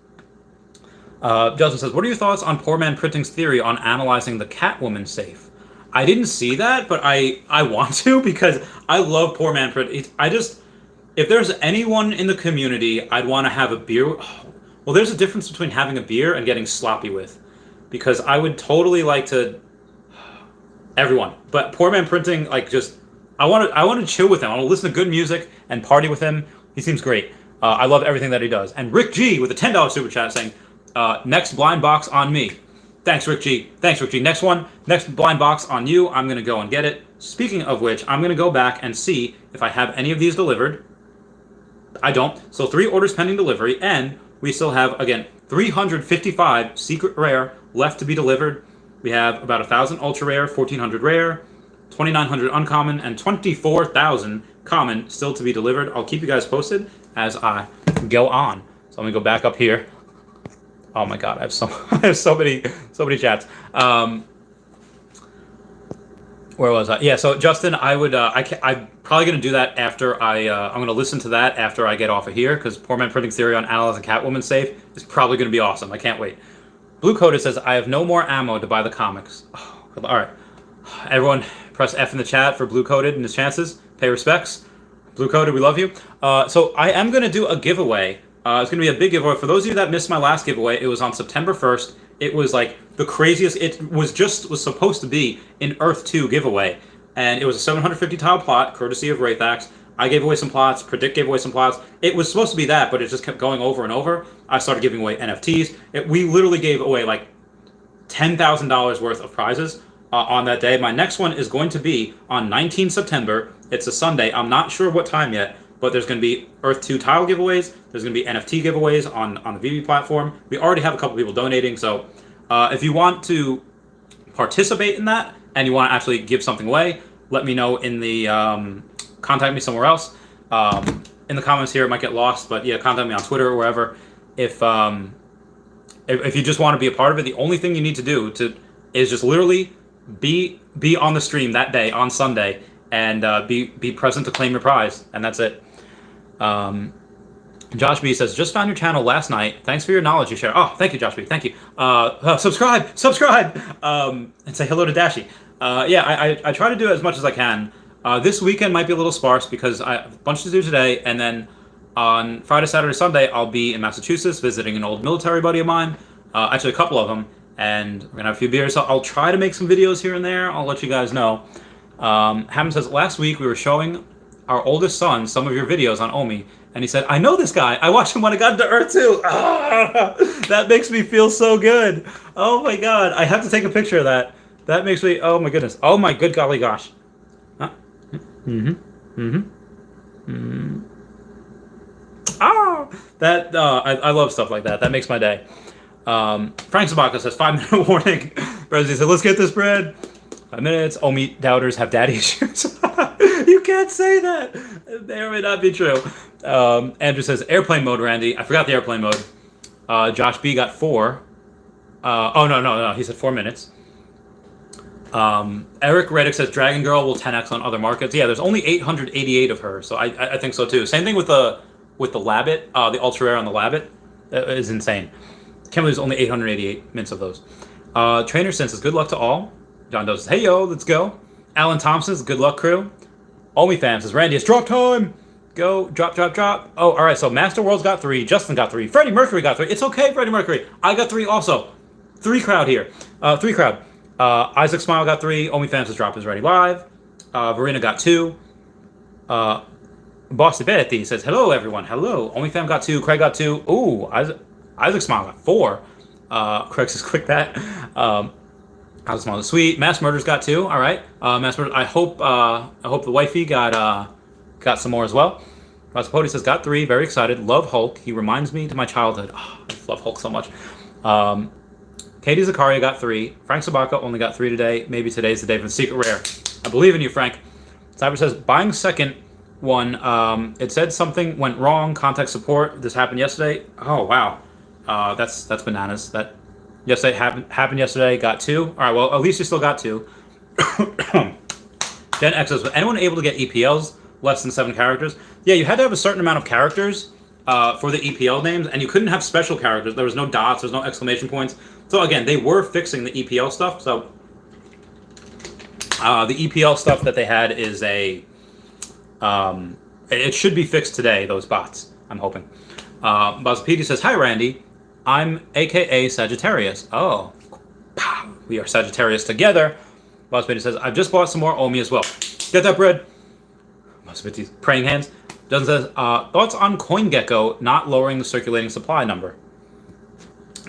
Speaker 1: Justin says, what are your thoughts on Poor Man Printing's theory on analyzing the Catwoman safe? I didn't see that, but I want to, because I love Poor Man Print. If there's anyone in the community I'd want to have a beer. Well, there's a difference between having a beer and getting sloppy with, because I would totally like to. Everyone, but Poor Man Printing, like, just I want to chill with him. I want to listen to good music and party with him. He seems great. I love everything that he does. And Rick G with a $10 super chat saying, next blind box on me. Thanks, Rick G. Next blind box on you. I'm gonna go and get it. Speaking of which, I'm gonna go back and see if I have any of these delivered. I don't. So 3 orders pending delivery, and we still have, again, 355 secret rare left to be delivered. We have about 1,000 ultra rare, 1,400 rare, 2,900 uncommon, and 24,000 common still to be delivered. I'll keep you guys posted as I go on. So let me go back up here. Oh my god, I have so many chats. Where was I? Yeah, so Justin, I'm probably gonna do that after I'm gonna listen to that after I get off of here, because Poor Man Printing theory on analyzing Catwoman safe is probably gonna be awesome. I can't wait. Blue Coated says, I have no more ammo to buy the comics. Oh, all right, everyone, press F in the chat for Blue Coated and his chances. Pay respects. Blue Coated, we love you. So I am gonna do a giveaway. It's gonna be a big giveaway. For those of you that missed my last giveaway, it was on September 1st. It was like the craziest. It was supposed to be an Earth 2 giveaway, and it was a 750 tile plot, courtesy of Wraithax. I gave away some plots. Predict gave away some plots. It was supposed to be that, but it just kept going over and over. I started giving away NFTs. We literally gave away like $10,000 worth of prizes on that day. My next one is going to be on 19 September. It's a Sunday. I'm not sure what time yet, but there's going to be Earth 2 tile giveaways. There's going to be NFT giveaways on the Veve platform. We already have a couple people donating, so if you want to participate in that and you want to actually give something away, let me know in the contact me somewhere else. In the comments here, it might get lost, but yeah, contact me on Twitter or wherever. If you just want to be a part of it, the only thing you need to do is just literally be on the stream that day on Sunday and be present to claim your prize, and that's it. Josh B says, just found your channel last night. Thanks for your knowledge you share. Oh, thank you, Josh B. Thank you. Subscribe, and say hello to Dashi. Yeah, I try to do as much as I can. This weekend might be a little sparse because I have a bunch to do today, and then on Friday, Saturday, Sunday, I'll be in Massachusetts visiting an old military buddy of mine, actually a couple of them, and we're going to have a few beers. So I'll try to make some videos here and there. I'll let you guys know. Hammond says, last week we were showing our oldest son some of your videos on Omi, and he said, I know this guy. I watched him when I got into Earth 2. Ah, that makes me feel so good. Oh my God. I have to take a picture of that. That makes me, oh my goodness. Oh my good golly gosh. That I love stuff like that. That makes my day. Frank Zabaka says 5-minute warning. Brezzy said, let's get this bread. 5 minutes. Omi doubters have daddy issues. You can't say that. It may or may not be true. Andrew says airplane mode, Randy. I forgot the airplane mode. Josh B got 4. Oh no. He said 4 minutes. Eric Reddick says Dragon Girl will 10x on other markets. Yeah, there's only 888 of her, so I think so too. Same thing with the Labbit, the ultra rare on the Labbit. That is insane. Can't believe there's only 888 mints of those. Trainer says good luck to all. John Doe says, hey yo, let's go. Alan Thompson says good luck crew. Omi fam says Randy, it's drop time. Go drop. Oh, all right. So Master World's got 3. Justin got 3. Freddie Mercury got 3. It's okay, Freddie Mercury. I got 3 also. 3 crowd here. 3 crowd. Isaac Smile got 3. Omi fam says drop is ready live. Verena got 2. Bossy Betty says hello everyone. Hello. Omi fam got 2. Craig got 2. Ooh, Isaac Smile got 4. Craig says quick that. Isaac Smile is sweet. Mass Murder's got 2. All right. Mass Murder. I hope the wifey got some more as well. Rasapodi says got 3. Very excited. Love Hulk. He reminds me to my childhood. Oh, I love Hulk so much. Katie Zakaria got 3. Frank Sabaka only got 3 today. Maybe today's the day for the secret rare. I believe in you, Frank. Cyber says buying second one. It said something went wrong. Contact support. This happened yesterday. Oh wow, that's bananas. That yesterday happened yesterday. Got 2. All right. Well, at least you still got 2. Gen X says, was anyone able to get EPLs less than 7 characters? Yeah, you had to have a certain amount of characters for the EPL names, and you couldn't have special characters. There was no dots. There's no exclamation points. So again, they were fixing the EPL stuff. So the EPL stuff that they had is it should be fixed today. Those bots, I'm hoping. Buzzpedia says, "Hi Randy, I'm AKA Sagittarius." Oh, we are Sagittarius together. Buzzpedia says, "I've just bought some more Omi as well." Get that bread. Buzzpedia's praying hands. Doesn't says thoughts on CoinGecko not lowering the circulating supply number.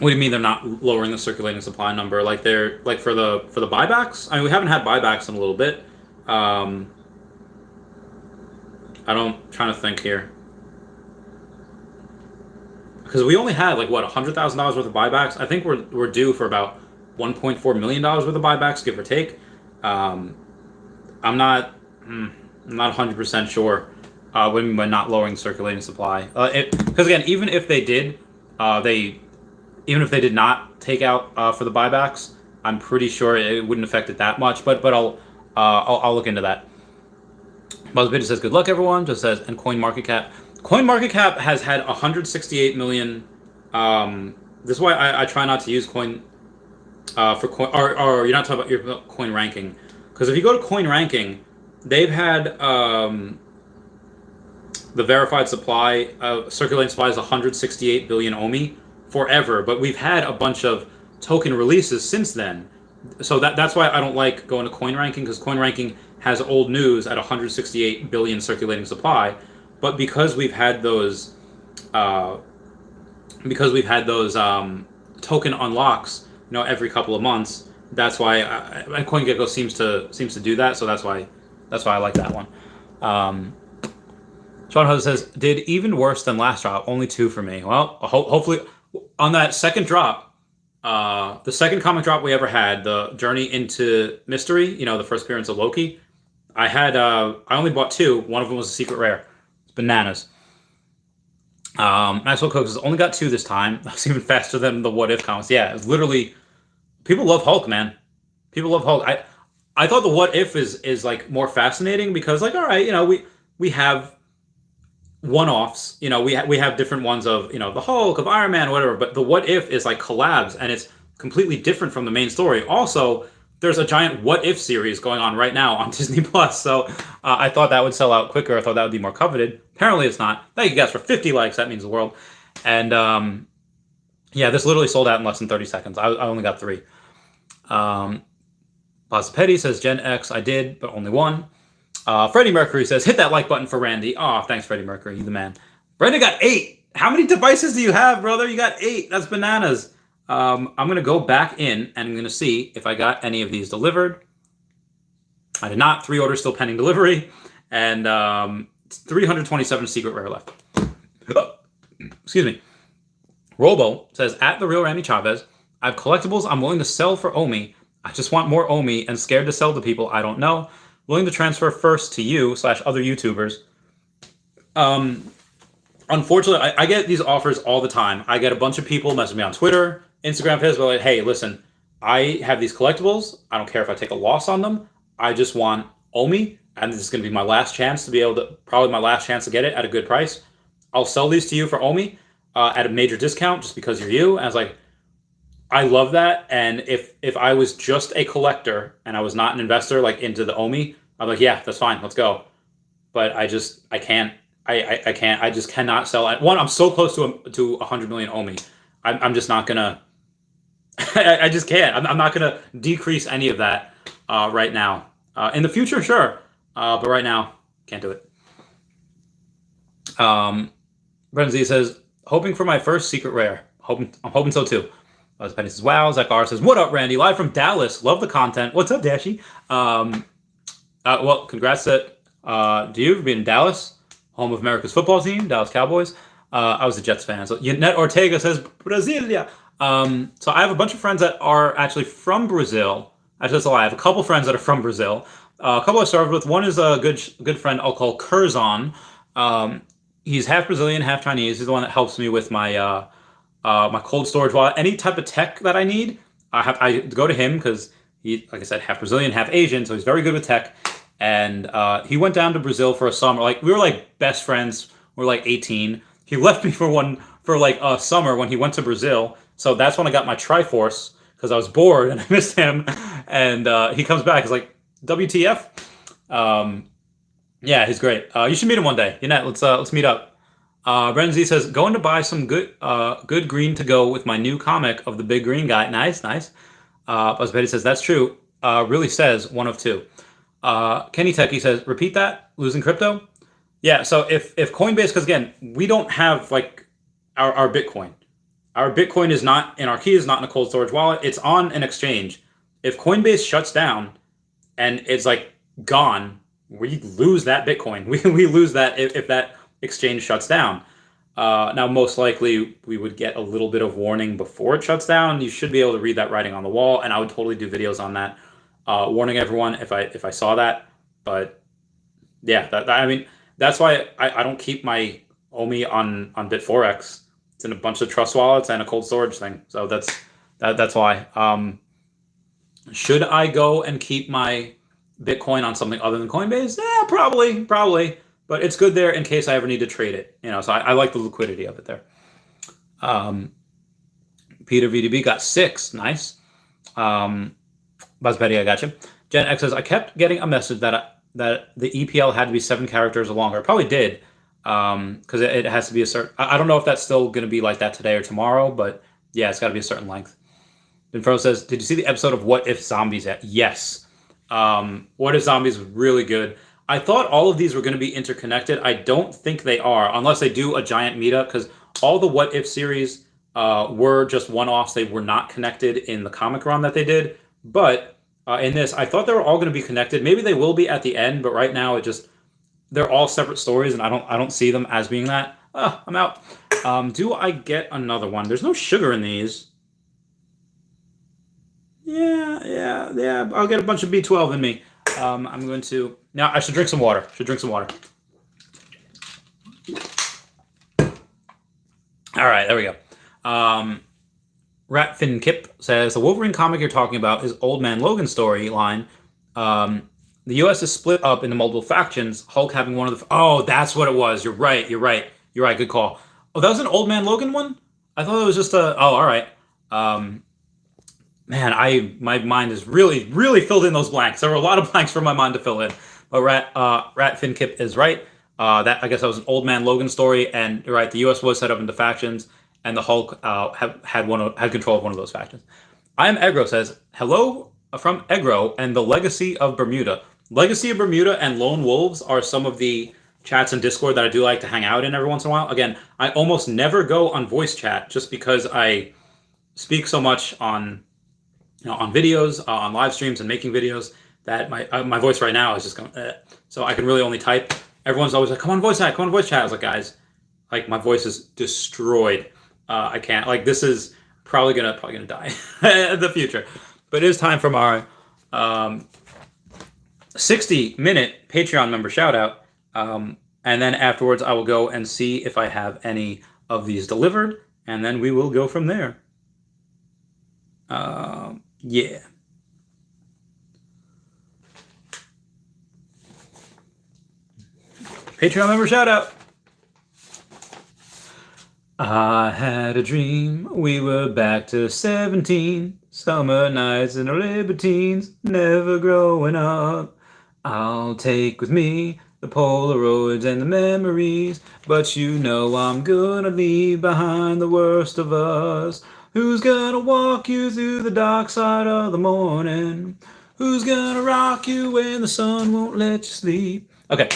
Speaker 1: What do you mean they're not lowering the circulating supply number? Like they're like for the buybacks? I mean, we haven't had buybacks in a little bit. Trying to think here. Because we only had like what $100,000 worth of buybacks. I think we're due for about $1.4 million worth of buybacks, give or take. I'm not 100% sure what I mean by not lowering circulating supply. Because again, even if they did, even if they did not take out for the buybacks, I'm pretty sure it wouldn't affect it that much. But I'll look into that. Buzzbit says good luck everyone. Just says and CoinMarketCap has had 168 million. This is why I try not to use coin for coin or you're not talking about your coin ranking, because if you go to coin ranking, they've had the verified supply circulating supply is 168 billion Omi forever, but we've had a bunch of token releases since then. So that's why I don't like going to coin ranking, because coin ranking has old news at 168 billion circulating supply, but because we've had those token unlocks, every couple of months. That's why CoinGecko seems to do that. So that's why I like that one. Sean Hose says, did even worse than last drop. Only 2 for me. Well, hopefully on that second drop, the second comic drop we ever had, the Journey into Mystery, the first appearance of Loki. I only bought 2. One of them was a secret rare. It's bananas. Maxwell Cooks has only got 2 this time. That's even faster than the What If comics. Yeah, it's literally, people love Hulk, man. People love Hulk. I thought the What If is like more fascinating because, like, all right, we have one-offs. We have different ones of the Hulk, of Iron Man, whatever. But the What If is like collabs, and it's completely different from the main story. Also, there's a giant What If series going on right now on Disney Plus. So I thought that would sell out quicker. I thought that would be more coveted. Apparently, it's not. Thank you guys for 50 likes. That means the world. And yeah, this literally sold out in less than 30 seconds. I only got 3. Petty says, Gen X, I did, but only 1. Freddie Mercury says, hit that like button for Randy. Oh, thanks, Freddie Mercury. You're the man. Brandon got 8. How many devices do you have, brother? You got 8. That's bananas. I'm going to go back in, and I'm going to see if I got any of these delivered. I did not. 3 orders still pending delivery. And 327 secret rare left. Excuse me. Robo says, at the real Randy Chavez, I have collectibles I'm willing to sell for Omi. I just want more Omi and scared to sell to people I don't know. Willing to transfer first to you/other YouTubers. Unfortunately, I get these offers all the time. I get a bunch of people messaging me on Twitter, Instagram, Facebook, like, hey, listen, I have these collectibles. I don't care if I take a loss on them. I just want Omi, and this is going to be my last chance to be able to, probably my last chance to get it at a good price. I'll sell these to you for Omi at a major discount just because you're you. And I was like, I love that. And if I was just a collector and I was not an investor like into the Omi, I'm like, yeah, that's fine. Let's go. But I can't. I can't. I just cannot sell. One, I'm so close to 100 million Omi. I'm just not gonna. I just can't. I'm not gonna decrease any of that right now. In the future, sure, but right now, can't do it. Brendan Z says, hoping for my first secret rare. I'm hoping so too. Penny says, wow. Zach R says, what up, Randy? Live from Dallas. Love the content. What's up, Dashy? Well, congrats to you for being in Dallas, home of America's football team, Dallas Cowboys. I was a Jets fan. So Yannette Ortega says, Brasilia. So I have a bunch of friends that are actually from Brazil. Actually, that's a lie. I have a couple friends that are from Brazil. A couple I started with. One is a good friend I'll call Curzon. He's half Brazilian, half Chinese. He's the one that helps me with my my cold storage wallet. Any type of tech that I need, I go to him because he, like I said, half Brazilian, half Asian, so he's very good with tech. And he went down to Brazil for a summer. Like, we were like best friends. We were like 18. He left me for like a summer when he went to Brazil. So that's when I got my Triforce because I was bored and I missed him. And he comes back. He's like, WTF? Yeah, he's great. You should meet him one day. Let's meet up. Brendan Z says, going to buy some good green to go with my new comic of the big green guy. Nice. Buzz Betty says, that's true. Really says 1 of 2. Kenny Techie says, repeat that, losing crypto? Yeah, so if Coinbase, because again, we don't have like our Bitcoin. Our Bitcoin is not in our key, is not in a cold storage wallet. It's on an exchange. If Coinbase shuts down and it's like gone, we lose that Bitcoin. We lose that if that exchange shuts down. Now, most likely, we would get a little bit of warning before it shuts down. You should be able to read that writing on the wall, and I would totally do videos on that, warning everyone if I saw that. But yeah, I mean, that's why I don't keep my Omi on Bitforex. It's in a bunch of trust wallets and a cold storage thing. So that's why. Should I go and keep my Bitcoin on something other than Coinbase? Yeah, probably. But it's good there in case I ever need to trade it. So I like the liquidity of it there. Peter VDB got 6. Nice. Buzz Betty, I got you. Jen X says, I kept getting a message that the EPL had to be 7 characters or longer. It probably did. Because it has to be a certain... I don't know if that's still going to be like that today or tomorrow, but yeah, it's got to be a certain length. Info says, did you see the episode of What If Zombies yet? Yes. What If Zombies was really good. I thought all of these were going to be interconnected. I don't think they are, unless they do a giant meetup, because all the What If series were just one-offs. They were not connected in the comic run that they did. But in this, I thought they were all going to be connected. Maybe they will be at the end, but right now they're all separate stories, and I don't see them as being that. I'm out. Do I get another one? There's no sugar in these. Yeah. I'll get a bunch of B12 in me. I'm going to... Now, I should drink some water. All right, there we go. Ratfin Kip says, the Wolverine comic you're talking about is Old Man Logan's storyline. The U.S. is split up into multiple factions, Hulk having one of the... Oh, that's what it was. You're right. Good call. Oh, that was an Old Man Logan one? I thought it was just a... Oh, all right. Man, my mind is really, really filled in those blanks. There were a lot of blanks for my mind to fill in. But Ratfin Kip is right. I guess that was an Old Man Logan story, and you're right. The U.S. was set up into factions, and the Hulk had control of one of those factions. I Am Egro says, hello from Egro and the Legacy of Bermuda. Legacy of Bermuda and Lone Wolves are some of the chats in Discord that I do like to hang out in every once in a while. Again, I almost never go on voice chat just because I speak so much on videos, on live streams, and making videos that my voice right now is just going. So I can really only type. Everyone's always like, "Come on, voice chat! Come on, voice chat!" I was like, guys, like my voice is destroyed. I can't. Like this is probably gonna die in the future. But it is time for our 60-minute Patreon member shout out. And then afterwards, I will go and see if I have any of these delivered, and then we will go from there. Yeah. Patreon member shout out. I had a dream, we were back to 17, summer nights and our libertines, never growing up. I'll take with me the Polaroids and the memories, but you know I'm gonna leave behind the worst of us. Who's gonna walk you through the dark side of the morning? Who's gonna rock you when the sun won't let you sleep? Okay,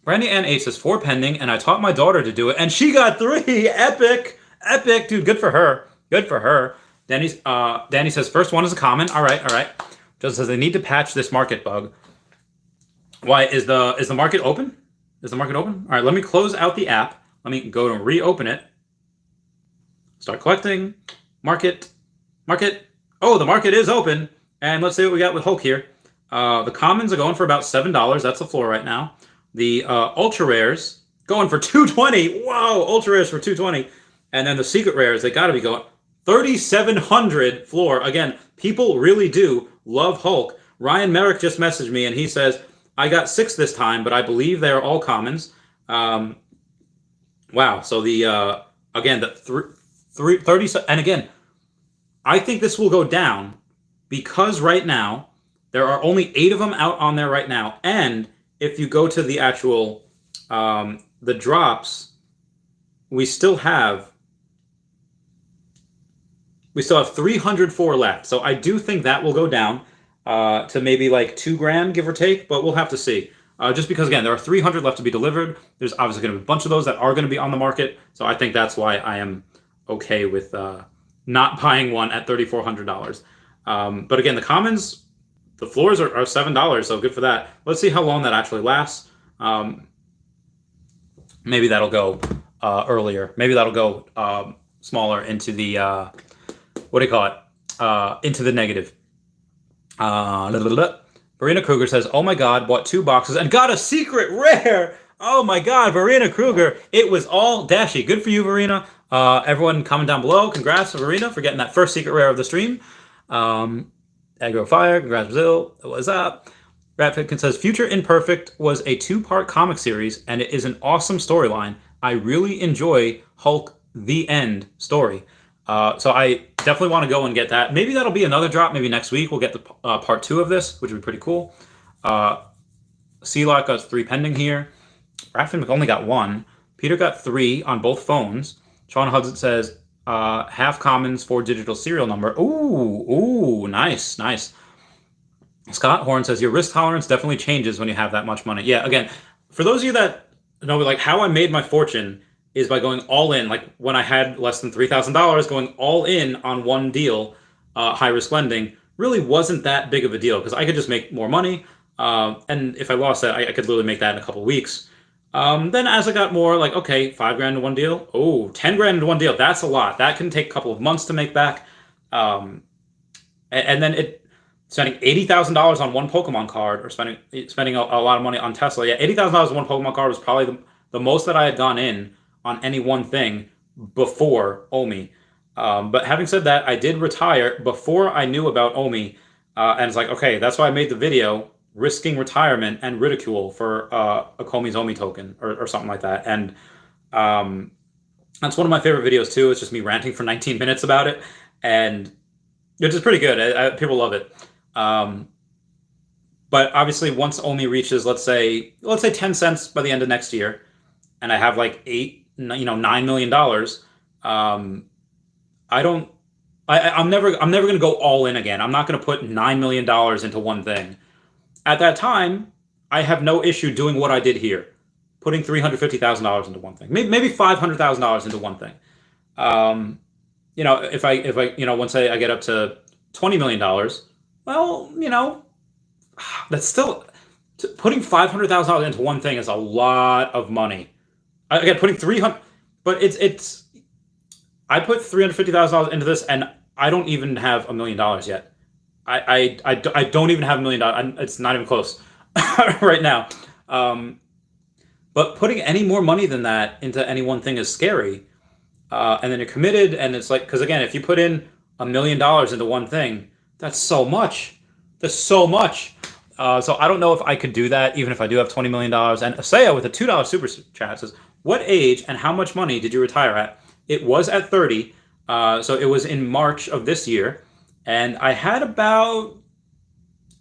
Speaker 1: Brandy Ann 8 says 4 pending, and I taught my daughter to do it, and she got 3. Epic, dude. Good for her. Danny says first one is a common. All right. Just says they need to patch this market bug. Why is the market open? Is the market open? All right, let me close out the app. Let me go to reopen it. Start collecting. Market. Oh, the market is open. And let's see what we got with Hulk here. The commons are going for about $7. That's the floor right now. The ultra rares going for $220. Whoa, ultra rares for $220. And then the secret rares, they got to be going $3,700 floor. Again, people really do love Hulk. Ryan Merrick just messaged me and he says, I got 6 this time, but I believe they are all commons. Wow. So the again, the 30, and again, I think this will go down because right now there are only 8 of them out on there right now. And if you go to the actual the drops, we still have 304 left. So I do think that will go down to maybe like $2,000, give or take, but we'll have to see. Just because, again, there are 300 left to be delivered. There's obviously going to be a bunch of those that are going to be on the market. So I think that's why I am okay with not buying one at $3,400. But again, the commons, the floors are $7, so good for that. Let's see how long that actually lasts. Maybe that'll go earlier. Maybe that'll go smaller into the, what do you call it? Into the negative. Verena Kruger says, oh my god, bought 2 boxes and got a secret rare. Oh my god, Verena Kruger. It was all dashy. Good for you, Verena. Everyone comment down below. Congrats, Verena, for getting that first secret rare of the stream. Agro Fire, congrats, Brazil. What's up? Ratfitkin says, Future Imperfect was a 2-part comic series, and it is an awesome storyline. I really enjoy Hulk The End story. So I definitely want to go and get that. Maybe that'll be another drop. Maybe next week we'll get the part 2 of this, which would be pretty cool. C-Lock got 3 pending here. Raffin only got 1. Peter got 3 on both phones. Sean Hudson says, half commons for digital serial number. Ooh, nice. Scott Horn says your risk tolerance definitely changes when you have that much money. Yeah, again, for those of you that know, like how I made my fortune is by going all in. Like when I had less than $3,000, going all in on one deal, high risk lending really wasn't that big of a deal because I could just make more money. And if I lost that, I could literally make that in a couple of weeks. Then as I got more, like, okay, 5 grand in one deal. Oh, 10 grand in one deal. That's a lot. That can take a couple of months to make back. Um, and then spending $80,000 on one Pokemon card or spending a lot of money on Tesla. Yeah, $80,000 on one Pokemon card was probably the most that I had gone in on any one thing before Omi. But having said that, I did retire before I knew about Omi. And it's like, okay, that's why I made the video risking retirement and ridicule for Ecomi's Omi token or something like that. And that's one of my favorite videos too. It's just me ranting for 19 minutes about it. And it's just pretty good. People love it. But obviously once Omi reaches, let's say 10 cents by the end of next year, and I have like $9 million, I'm never going to go all in again. I'm not going to put $9 million into one thing. At that time, I have no issue doing what I did here, putting $350,000 into one thing, maybe $500,000 into one thing. If I once I get up to $20 million, well, that's still putting $500,000 into one thing is a lot of money. Again, putting 300, but it's I put $350,000 into this, and I don't even have $1 million yet. I don't even have $1 million. It's not even close right now. But putting any more money than that into any one thing is scary. And then you're committed, and it's like, because again, if you put in $1 million into one thing, that's so much. That's so much. So I don't know if I could do that, even if I do have $20 million. And Asaya with a $2 super chat says, what age and how much money did you retire at? It was at 30. So it was in March of this year. And I had about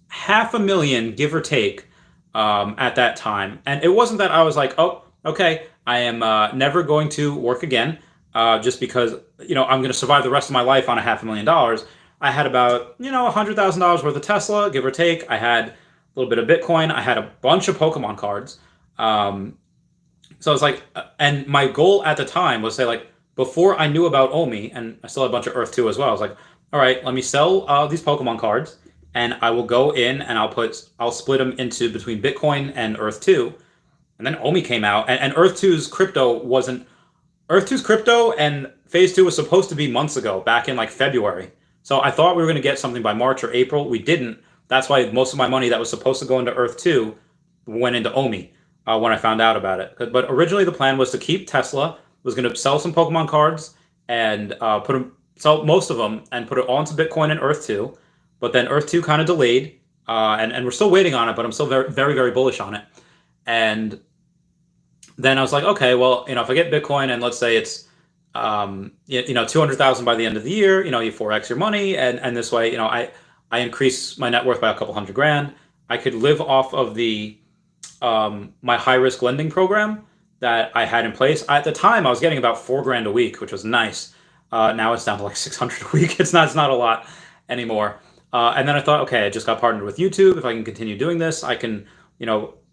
Speaker 1: $500,000, give or take, at that time. And it wasn't that I was like, oh, okay, I am never going to work again, just because, I'm going to survive the rest of my life on a $500,000. I had about, $100,000 worth of Tesla, give or take. I had a little bit of Bitcoin. I had a bunch of Pokemon cards. So I was like, and my goal at the time was say, like, before I knew about Omi, and I still had a bunch of Earth 2 as well, I was like, all right, let me sell these Pokemon cards, and I will go in and I'll split them into between Bitcoin and Earth 2. And then Omi came out, and Earth 2's crypto and Phase 2 was supposed to be months ago, back in like February. So I thought we were going to get something by March or April. We didn't. That's why most of my money that was supposed to go into Earth 2 went into Omi when I found out about it. But originally the plan was to keep Tesla, was going to sell some Pokemon cards and sell most of them and put it all into Bitcoin and Earth 2. But then Earth 2 kind of delayed, and we're still waiting on it, but I'm still very, very, very bullish on it. And then I was like, okay, well, if I get Bitcoin and let's say it's 200,000 by the end of the year, you 4x your money, and this way, I increase my net worth by a couple $100,000. I could live off of the my high risk lending program that I had in place. At the time, I was getting about $4,000 a week, which was nice. Now it's down to like 600 a week. It's not a lot anymore. And then I thought, okay, I just got partnered with YouTube. If I can continue doing this, I can,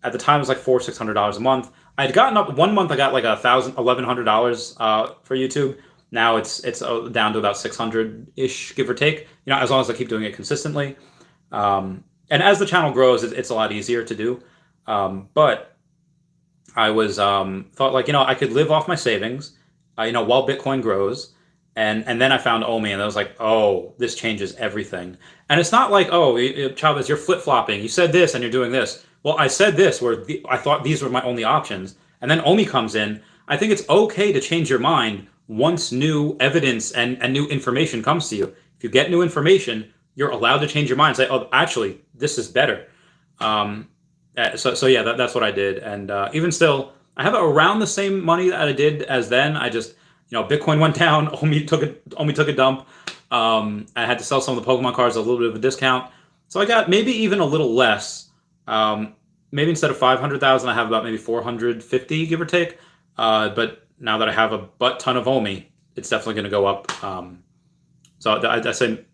Speaker 1: at the time it was like $600 a month. I had gotten up 1 month. I got like $1,100 for YouTube. Now it's down to about 600-ish, give or take. As long as I keep doing it consistently. And as the channel grows, it's a lot easier to do. But I was thought like I could live off my savings, while Bitcoin grows. And then I found Omi, and I was like, oh, this changes everything. And it's not like, oh, Chavez, you're flip-flopping. You said this, and you're doing this. Well, I said this where I thought these were my only options. And then Omi comes in. I think it's okay to change your mind once new evidence and new information comes to you. If you get new information, you're allowed to change your mind and say, oh, actually, this is better. So yeah, that's what I did. And even still, I have around the same money that I did as then. I just... Bitcoin went down. Omi took a dump. I had to sell some of the Pokemon cards at a little bit of a discount, so I got maybe even a little less. Maybe instead of 500,000, I have about maybe 450, give or take. But now that I have a butt ton of Omi, it's definitely going to go up. So I say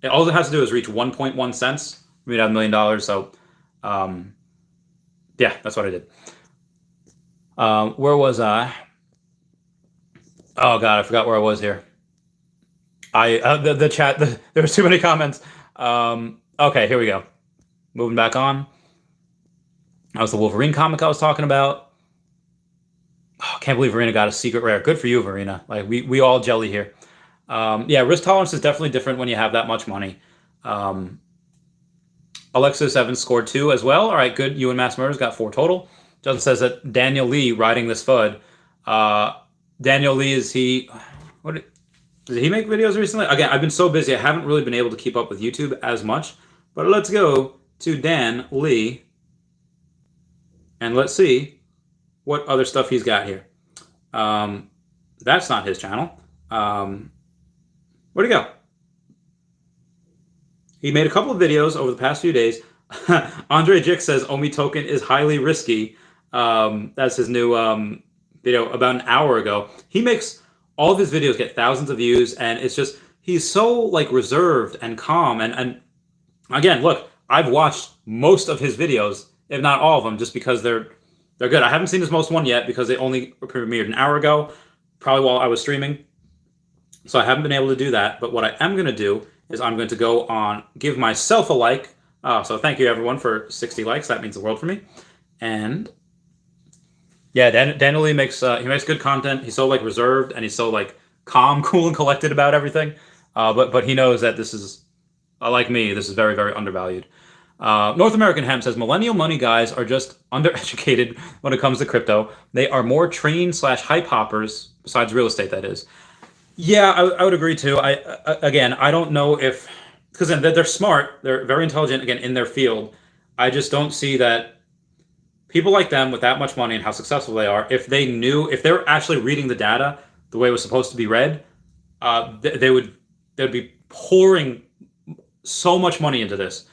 Speaker 1: all it has to do is reach 1.1 cents. me to have $1 million. So, yeah, that's what I did. Where was I? Oh God, I forgot where I was here. The chat. There was too many comments. Okay, here we go. Moving back on. That was the Wolverine comic I was talking about. Oh, I can't believe Verena got a secret rare. Good for you, Verena. Like we all jelly here. Yeah, risk tolerance is definitely different when you have that much money. Alexis Evans scored 2 as well. All right, good. You and Mass Murders got 4 total. Justin says that Daniel Lee riding this FUD. Daniel Lee, does he make videos recently? Again, I've been so busy, I haven't really been able to keep up with YouTube as much. But let's go to Dan Lee, and let's see what other stuff he's got here. That's not his channel. Where'd he go? He made a couple of videos over the past few days. Andre Jick says Omi token is highly risky. That's his new video about an hour ago. He makes all of his videos get thousands of views, and it's just he's so like reserved and calm. And again, look, I've watched most of his videos, if not all of them, just because they're good. I haven't seen his most one yet because they only premiered an hour ago, probably while I was streaming. So I haven't been able to do that. But what I am going to do is I'm going to go on, give myself a like. So thank you everyone for 60 likes. That means the world for me. And yeah, Daniel Lee makes good content. He's so like reserved and he's so like calm, cool, and collected about everything. But he knows that this is like me. This is very, very undervalued. North American Hem says millennial money guys are just undereducated when it comes to crypto. They are more train/hype hoppers, besides real estate, that is. Yeah, I would agree too. I don't know if, because they're smart, they're very intelligent, again, in their field. I just don't see that people like them with that much money and how successful they are, if they're actually reading the data the way it was supposed to be read, they'd be pouring so much money into this.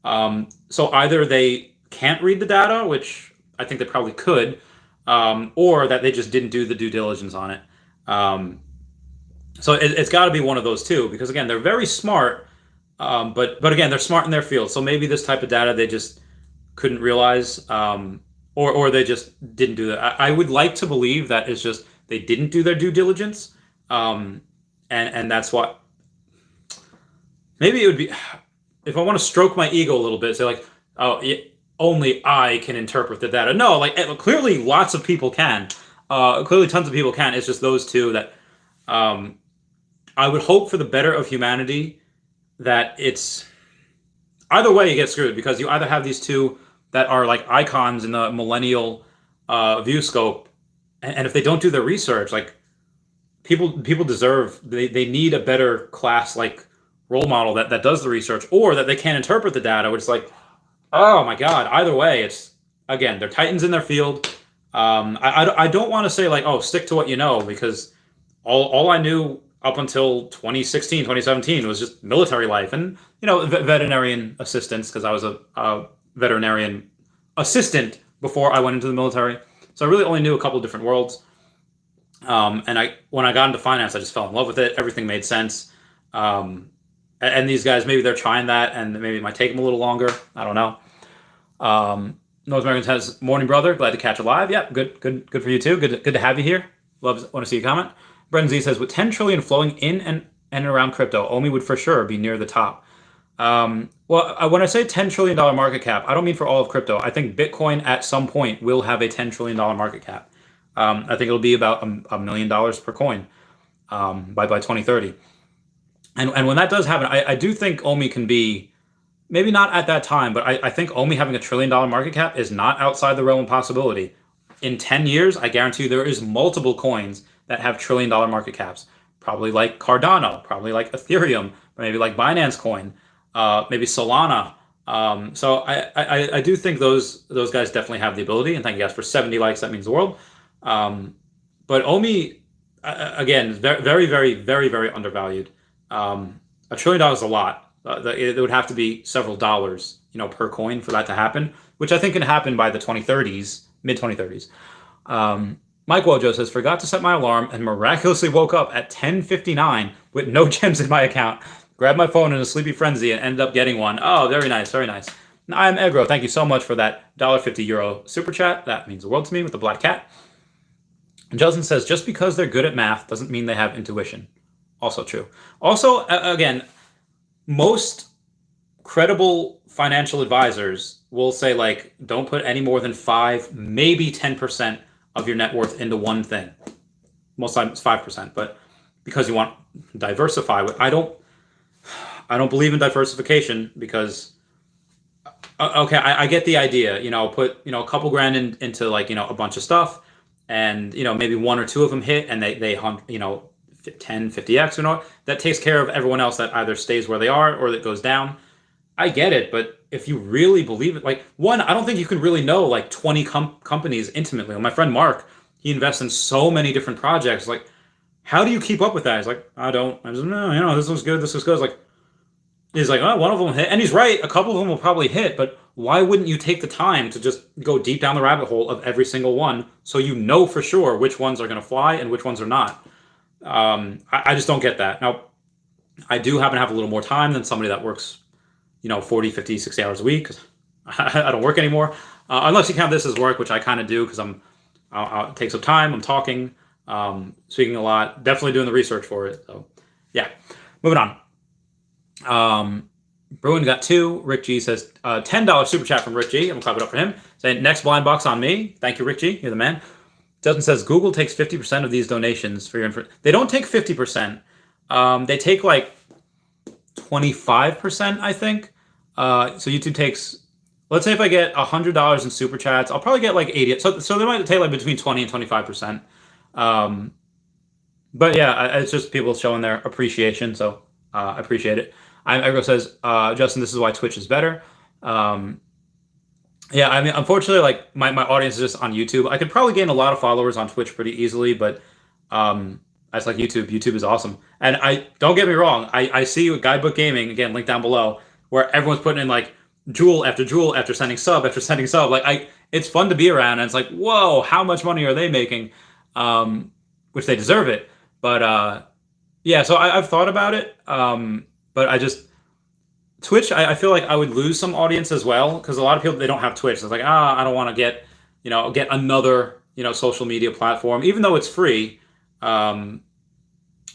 Speaker 1: So either they can't read the data, which I think they probably could, or that they just didn't do the due diligence on it. So it's got to be one of those two, because again, they're very smart, but again, they're smart in their field. So maybe this type of data they just couldn't realize, or they just didn't do that. I would like to believe that it's just they didn't do their due diligence, and that's what. Maybe it would be, if I want to stroke my ego a little bit, say like, oh, only I can interpret the data. No, like clearly lots of people can. Clearly tons of people can. It's just those two that I would hope for the better of humanity that it's either way you get screwed, because you either have these two that are like icons in the millennial view scope, and if they don't do their research, like people deserve, they need a better class like role model that does the research, or that they can't interpret the data, which is like, oh my God, either way, it's, again, they're titans in their field. I don't want to say like, oh, stick to what you know, because all I knew up until 2016, 2017 was just military life and, veterinarian assistance, because I was a veterinarian assistant before I went into the military. So I really only knew a couple of different worlds. And when I got into finance, I just fell in love with it. Everything made sense. And these guys, maybe they're trying that, and maybe it might take them a little longer. I don't know. North American says, morning, brother. Glad to catch you live. Yeah, good for you too. Good to have you here. Want to see a comment. Brendan Z says, with 10 trillion flowing in and around crypto, Omi would for sure be near the top. Well, when I say $10 trillion market cap, I don't mean for all of crypto. I think Bitcoin at some point will have a $10 trillion market cap. I think it'll be about $1 million per coin by 2030. And when that does happen, I do think Omi can be, maybe not at that time, but I think Omi having $1 trillion market cap is not outside the realm of possibility. In 10 years, I guarantee you there is multiple coins that have $1 trillion market caps. Probably like Cardano, probably like Ethereum, maybe like Binance Coin, maybe Solana. So I do think those guys definitely have the ability. And thank you guys for 70 likes. That means the world. But Omi, again, very, very, very, very undervalued. $1 trillion is a lot. It would have to be several dollars, per coin for that to happen, which I think can happen by the 2030s, mid 2030s. Mike Wojo says, forgot to set my alarm and miraculously woke up at 10:59 with no gems in my account. Grabbed my phone in a sleepy frenzy and ended up getting one. Oh, very nice, very nice. I'm Egro. Thank you so much for that €1.50 super chat. That means the world to me with the black cat. And Justin says, just because they're good at math doesn't mean they have intuition. Also true. Also, again, most credible financial advisors will say, like, don't put any more than 5, maybe 10% of your net worth into one thing. Most times 5%, but because you want to diversify. I don't believe in diversification because, okay, I get the idea. Put a couple grand into like a bunch of stuff, and maybe 1 or 2 of them hit, and they hunt 10, 50x that takes care of everyone else that either stays where they are or that goes down. I get it, but if you really believe it, like, one, I don't think you can really know like 20 companies intimately. My friend Mark, he invests in so many different projects. Like, how do you keep up with that? He's like, I just no, this looks good. This looks good. He's like, oh, one of them hit, and he's right. A couple of them will probably hit, but why wouldn't you take the time to just go deep down the rabbit hole of every single one so you know for sure which ones are going to fly and which ones are not? I just don't get that. Now, I do happen to have a little more time than somebody that works 40, 50, 60 hours a week, because I don't work anymore. Unless you count this as work, which I kind of do, because it takes up time. I'm talking, speaking a lot, definitely doing the research for it. So yeah, moving on. Bruin got 2. Rick G says, $10 super chat from Rick G. I'm gonna clap it up for him. Saying, next blind box on me. Thank you, Rick G. You're the man. Justin says, Google takes 50% of these donations for your information. They don't take 50%. They take like 25%, I think. So YouTube takes, let's say if I get $100 in super chats, I'll probably get like 80. So they might take like between 20 and 25%. But yeah, it's just people showing their appreciation. So I appreciate it. Egro says, Justin, this is why Twitch is better. Yeah, I mean, unfortunately, like my audience is just on YouTube. I could probably gain a lot of followers on Twitch pretty easily, but it's like YouTube. YouTube is awesome. And I don't get me wrong. I see with Guidebook Gaming, again, link down below, where everyone's putting in like jewel after sending sub after sending sub. Like it's fun to be around, and it's like, whoa, how much money are they making? Which they deserve it. But yeah, so I've thought about it. But I just Twitch, I feel like I would lose some audience as well, because a lot of people, they don't have Twitch. So it's like, I don't want to get another social media platform, even though it's free. I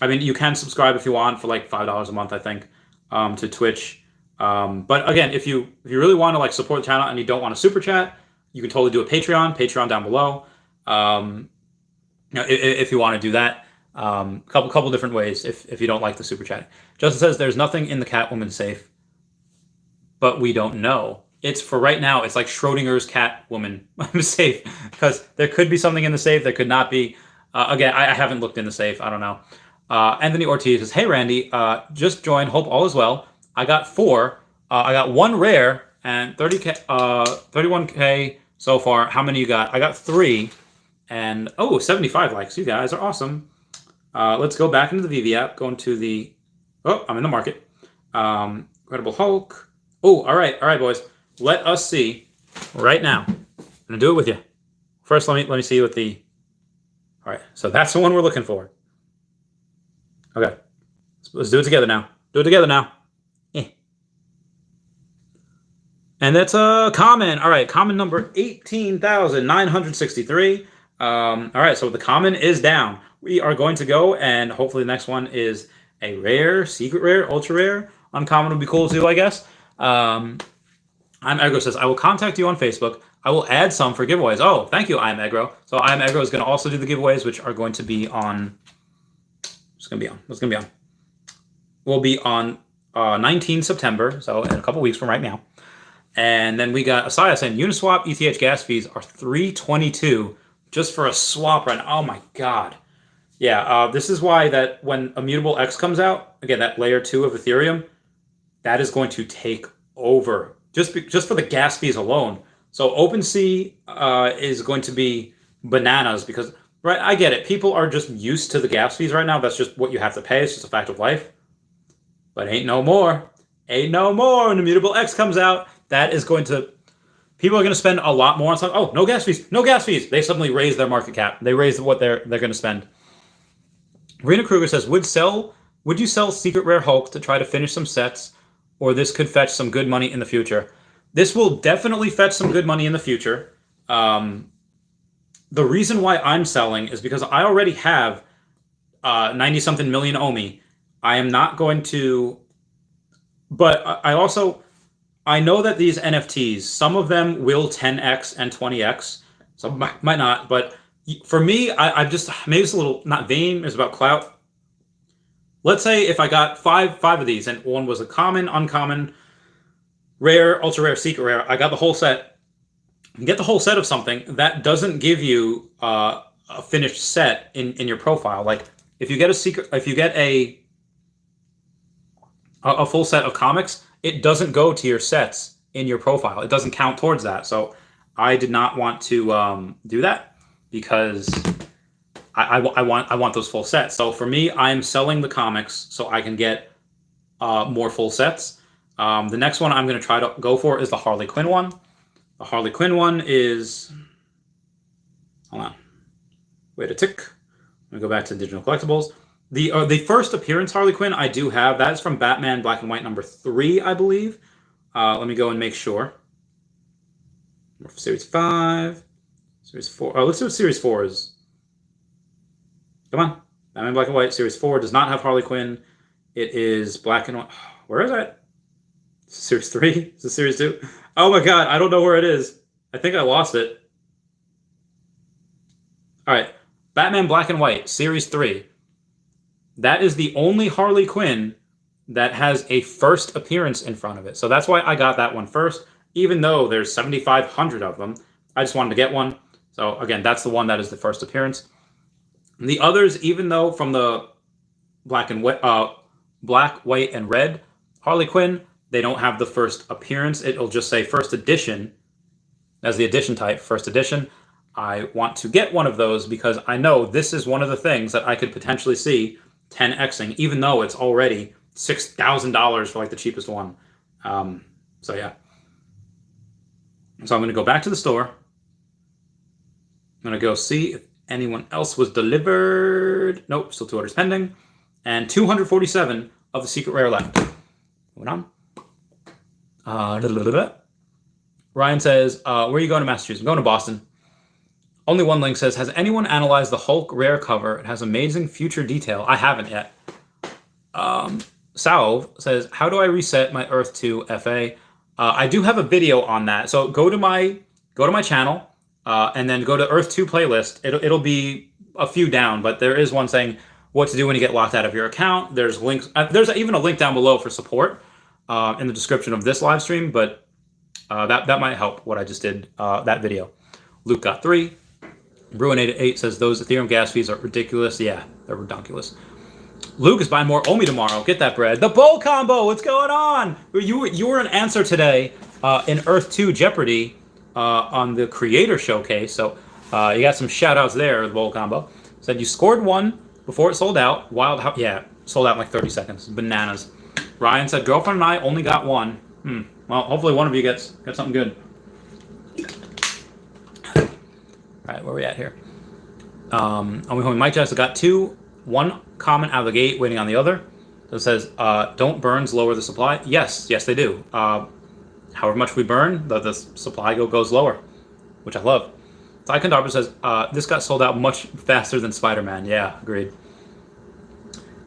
Speaker 1: mean, you can subscribe if you want for like $5 a month, I think, to Twitch. But again, if you really want to like support the channel and you don't want a super chat, you can totally do a Patreon down below. If you want to do that, couple different ways. If you don't like the super chat, Justin says there's nothing in the Catwoman safe, but we don't know. It's for right now. It's like Schrodinger's Catwoman safe, because there could be something in the safe. There could not be. Again, I haven't looked in the safe. I don't know. Anthony Ortiz says, hey, Randy, just joined. Hope all is well. I got 4. I got 1 rare and 31K so far. How many you got? I got 3. And, 75 likes. You guys are awesome. Let's go back into the Veve app. Go into the... Oh, I'm in the market. Incredible Hulk. Oh, all right, boys. Let us see right now. I'm going to do it with you. First, let me see what the... All right, so that's the one we're looking for. Okay, let's do it together now. Yeah. And that's a common. All right, common number 18,963. All right, so the common is down. We are going to go, and hopefully the next one is a rare, secret rare, ultra rare. Uncommon would be cool too, I guess. I'm Egro says, I will contact you on Facebook. I will add some for giveaways. Oh, thank you, I'm Egro. So I'm Egro is going to also do the giveaways, which are going to be on... What's going to be on? We'll be on 19 September, so in a couple weeks from right now. And then we got Asaya saying Uniswap ETH gas fees are $3.22 just for a swap right now. Oh my god. Yeah, this is why that when Immutable X comes out, again, that layer 2 of Ethereum, that is going to take over just for the gas fees alone. So OpenSea is going to be bananas because, right, I get it. People are just used to the gas fees right now. That's just what you have to pay. It's just a fact of life. But ain't no more. Ain't no more. When Immutable X comes out, that is going to... People are going to spend a lot more on something. Oh, no gas fees. No gas fees. They suddenly raise their market cap. They raise what they're going to spend. Rena Kruger says, would sell Would you sell Secret Rare Hulk to try to finish some sets, or this could fetch some good money in the future? This will definitely fetch some good money in the future. The reason why I'm selling is because I already have 90-something million Omi. I am not going to... But I know that these NFTs, some of them will 10x and 20x. Some might not, but for me, I just... Maybe it's a little... Not vain, it's about clout. Let's say if I got five of these, and one was a common, uncommon, rare, ultra rare, secret rare, I got the whole set. You get the whole set of something that doesn't give you a finished set in your profile. Like if you get a full set of comics, it doesn't go to your sets in your profile. It doesn't count towards that. So I did not want to do that because I want those full sets. So for me, I'm selling the comics so I can get more full sets. The next one I'm going to try to go for is the Harley Quinn one. The Harley Quinn one is... Hold on. Wait a tick. I'm going to go back to digital collectibles. The first appearance Harley Quinn I do have. That is from Batman Black and White number 3, I believe. Let me go and make sure. Series 5. Series 4. Oh, let's see what Series 4 is. Come on. Batman Black and White. Series 4 does not have Harley Quinn. It is Black and White. Where is that? Series 3? Is it Series 2? Oh my god, I don't know where it is. I think I lost it. Alright. Batman Black and White, Series 3. That is the only Harley Quinn that has a first appearance in front of it. So that's why I got that one first. Even though there's 7,500 of them, I just wanted to get one. So again, that's the one that is the first appearance. And the others, even though from the Black, White, and Red Harley Quinn, they don't have the first appearance. It'll just say first edition as the edition type, first edition. I want to get one of those because I know this is one of the things that I could potentially see 10xing, even though it's already $6,000 for like the cheapest one. So yeah. So I'm going to go back to the store. I'm going to go see if anyone else was delivered. Nope, still 2 orders pending. And 247 of the secret rare left. Moving on. Ryan says, where are you going to Massachusetts? I'm going to Boston. Only one link says, has anyone analyzed the Hulk rare cover? It has amazing future detail. I haven't yet. Salve says, how do I reset my Earth 2 FA? I do have a video on that. So go to my channel and then go to Earth 2 playlist. It'll be a few down, but there is one saying what to do when you get locked out of your account. There's links. There's even a link down below for support in the description of this live stream, but that might help what I just did, that video. Luke got 3. Bruin888 says those Ethereum gas fees are ridiculous. Yeah, they're redonkulous. Luke is buying more Omi tomorrow. Get that bread. The bowl combo. What's going on? You were an answer today in Earth 2 Jeopardy on the Creator Showcase. So you got some shout outs there. The bowl combo said you scored one before it sold out. Yeah, sold out in like 30 seconds. Bananas. Ryan said girlfriend and I only got one. Well, hopefully one of you gets something good. All right, where are we at here? Homie Mike Jackson got 2. One common out of the gate, waiting on the other. So it says, don't burns lower the supply? Yes, they do. However much we burn, the supply goes lower, which I love. Tycoon Darby says, this got sold out much faster than Spider-Man. Yeah, agreed.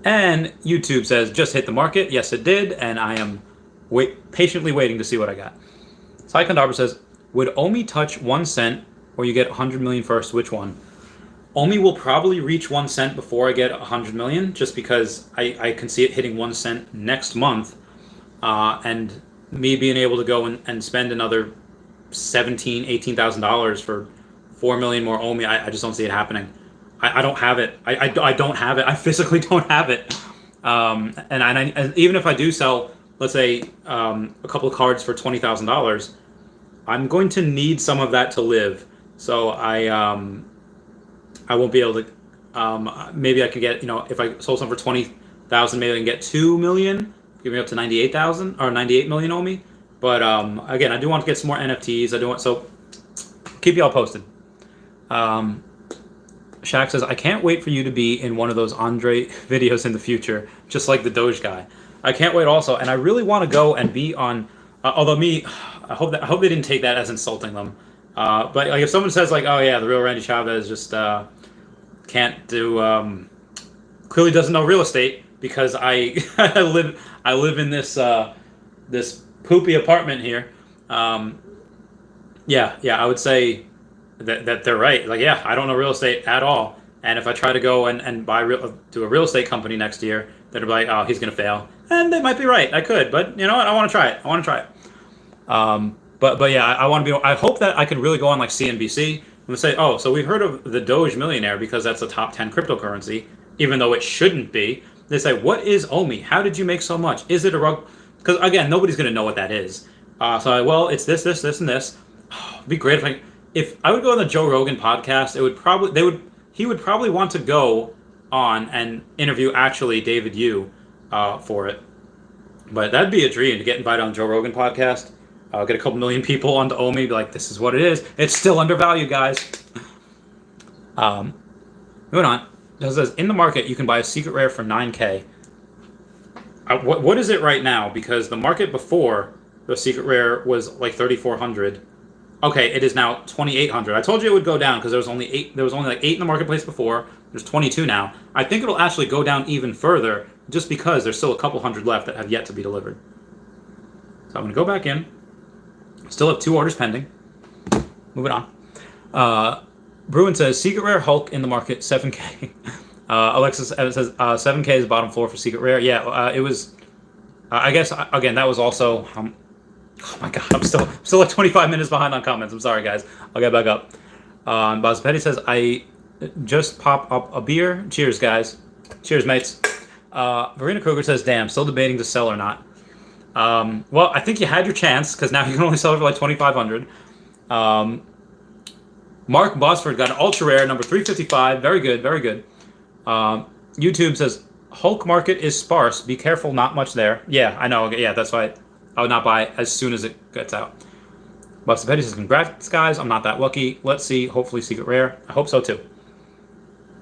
Speaker 1: And YouTube says, just hit the market. Yes, it did, and I am patiently waiting to see what I got. Tycoon Darby says, would Omi touch 1 cent or you get 100 million first? Which one? Omi will probably reach 1 cent before I get 100 million, just because I can see it hitting 1 cent next month, and me being able to go and spend another $18,000 for 4 million more Omi. I just don't see it happening. I don't have it. I don't have it. I physically don't have it. And even if I do sell, let's say a couple of cards for $20,000, I'm going to need some of that to live. So I won't be able to. Maybe I could get, if I sold some for 20,000, maybe I can get 2 million, give me up to 98,000 or 98 million Omi. But again, I do want to get some more NFTs. So keep y'all posted. Shaq says, I can't wait for you to be in one of those Andre videos in the future, just like the Doge guy. I can't wait also, and I really want to go and be on. Although I hope they didn't take that as insulting them. But like if someone says like, oh yeah, the real Randy Chavez just can't do, clearly doesn't know real estate because I I live in this this poopy apartment here. Yeah, I would say that they're right. Like, yeah, I don't know real estate at all. And if I try to go and do a real estate company next year, they'd be like, oh, he's going to fail. And they might be right. I could, but you know what? I want to try it. But yeah, I want to be. I hope that I could really go on like CNBC and say, oh, so we've heard of the Doge millionaire because that's a top 10 cryptocurrency, even though it shouldn't be. They say, what is Omi? How did you make so much? Is it a rug? Because again, nobody's going to know what that is. Well, it's this, and this. Oh, it'd be great if I would go on the Joe Rogan podcast. He would probably want to go on and interview actually David Yu for it. But that'd be a dream to get invited on the Joe Rogan podcast. Get a couple million people onto Omi, be like, this is what it is. It's still undervalued, guys. Moving on. It says, in the market, you can buy a secret rare for $9K. What is it right now? Because the market before the secret rare was like $3,400. Okay, it is now $2,800. I told you it would go down because there was only 8. There was only like 8 in the marketplace before. There's 22 now. I think it'll actually go down even further just because there's still a couple hundred left that have yet to be delivered. So I'm going to go back in. Still have 2 orders pending. Moving on. Bruin says, secret rare Hulk in the market, 7K. Alexis says, 7K is bottom floor for secret rare. Yeah, it was, I guess, again, that was also, oh my God, I'm still like 25 minutes behind on comments. I'm sorry, guys. I'll get back up. Boz Petty says, I just pop up a beer. Cheers, guys. Cheers, mates. Verena Kruger says, damn, still debating to sell or not. Well, I think you had your chance because now you can only sell it for like $2,500. Mark Bosford got an ultra rare, number 355. Very good, very good. YouTube says, Hulk market is sparse. Be careful, not much there. Yeah, I know. Yeah, that's why I would not buy as soon as it gets out. Buster Petty says, congrats, guys. I'm not that lucky. Let's see. Hopefully secret rare. I hope so, too.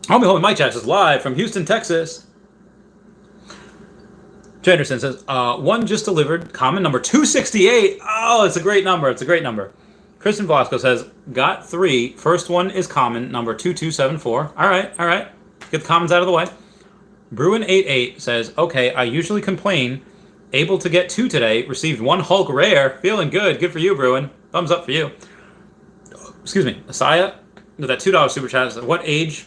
Speaker 1: Homie Mike Chat says, live from Houston, Texas. Jay Anderson says, one just delivered. Common number 268. Oh, it's a great number. It's a great number. Kristen Velasco says, got 3. First one is common, number 2274. All right. Get the commons out of the way. Bruin88 says, okay, I usually complain. Able to get 2 today. Received 1 Hulk rare. Feeling good. Good for you, Bruin. Thumbs up for you. Excuse me. Asaya, with that $2 super chat, says, what age,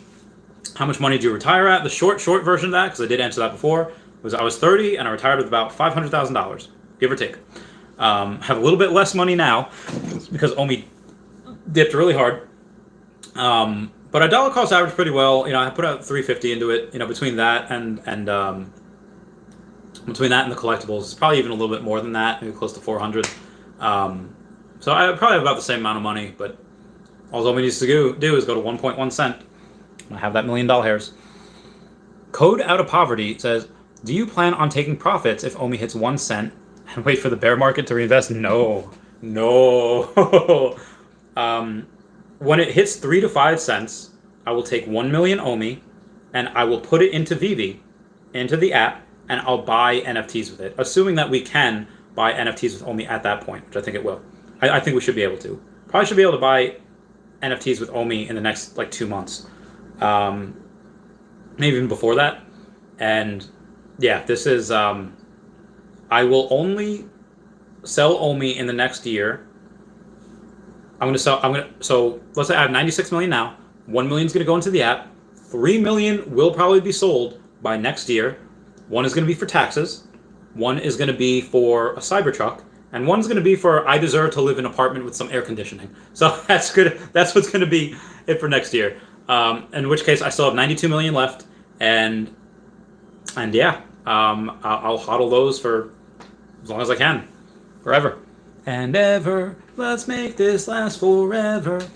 Speaker 1: how much money did you retire at? The short version of that, because I did answer that before, was I was 30 and I retired with about $500,000, give or take. Have a little bit less money now because Omi dipped really hard. But I dollar cost average pretty well. You know, I put out $350 into it. You know, between that and between that and the collectibles, it's probably even a little bit more than that, maybe close to $400. So I probably have about the same amount of money. But all Omi needs to do is go to 1.1 cent. I have that $1 million hairs. Code Out of Poverty says, do you plan on taking profits if Omi hits 1 cent and wait for the bear market to reinvest? No. When it hits 3 to 5 cents, I will take 1 million Omi and I will put it into Veve, into the app, and I'll buy NFTs with it, assuming that we can buy NFTs with Omi at that point, which I think it will. I think we should be able to. Probably should be able to buy NFTs with Omi in the next like 2 months. Maybe even before that. And yeah, this is, I will only sell Omi in the next year. So let's say I have 96 million now. 1 million is going to go into the app. 3 million will probably be sold by next year. 1 is going to be for taxes. 1 is going to be for a Cybertruck. And 1's going to be for I deserve to live in an apartment with some air conditioning. So that's good. That's what's going to be it for next year. In which case I still have 92 million left. And yeah, I'll hodl those for as long as I can. Forever. And ever. Let's make this last forever.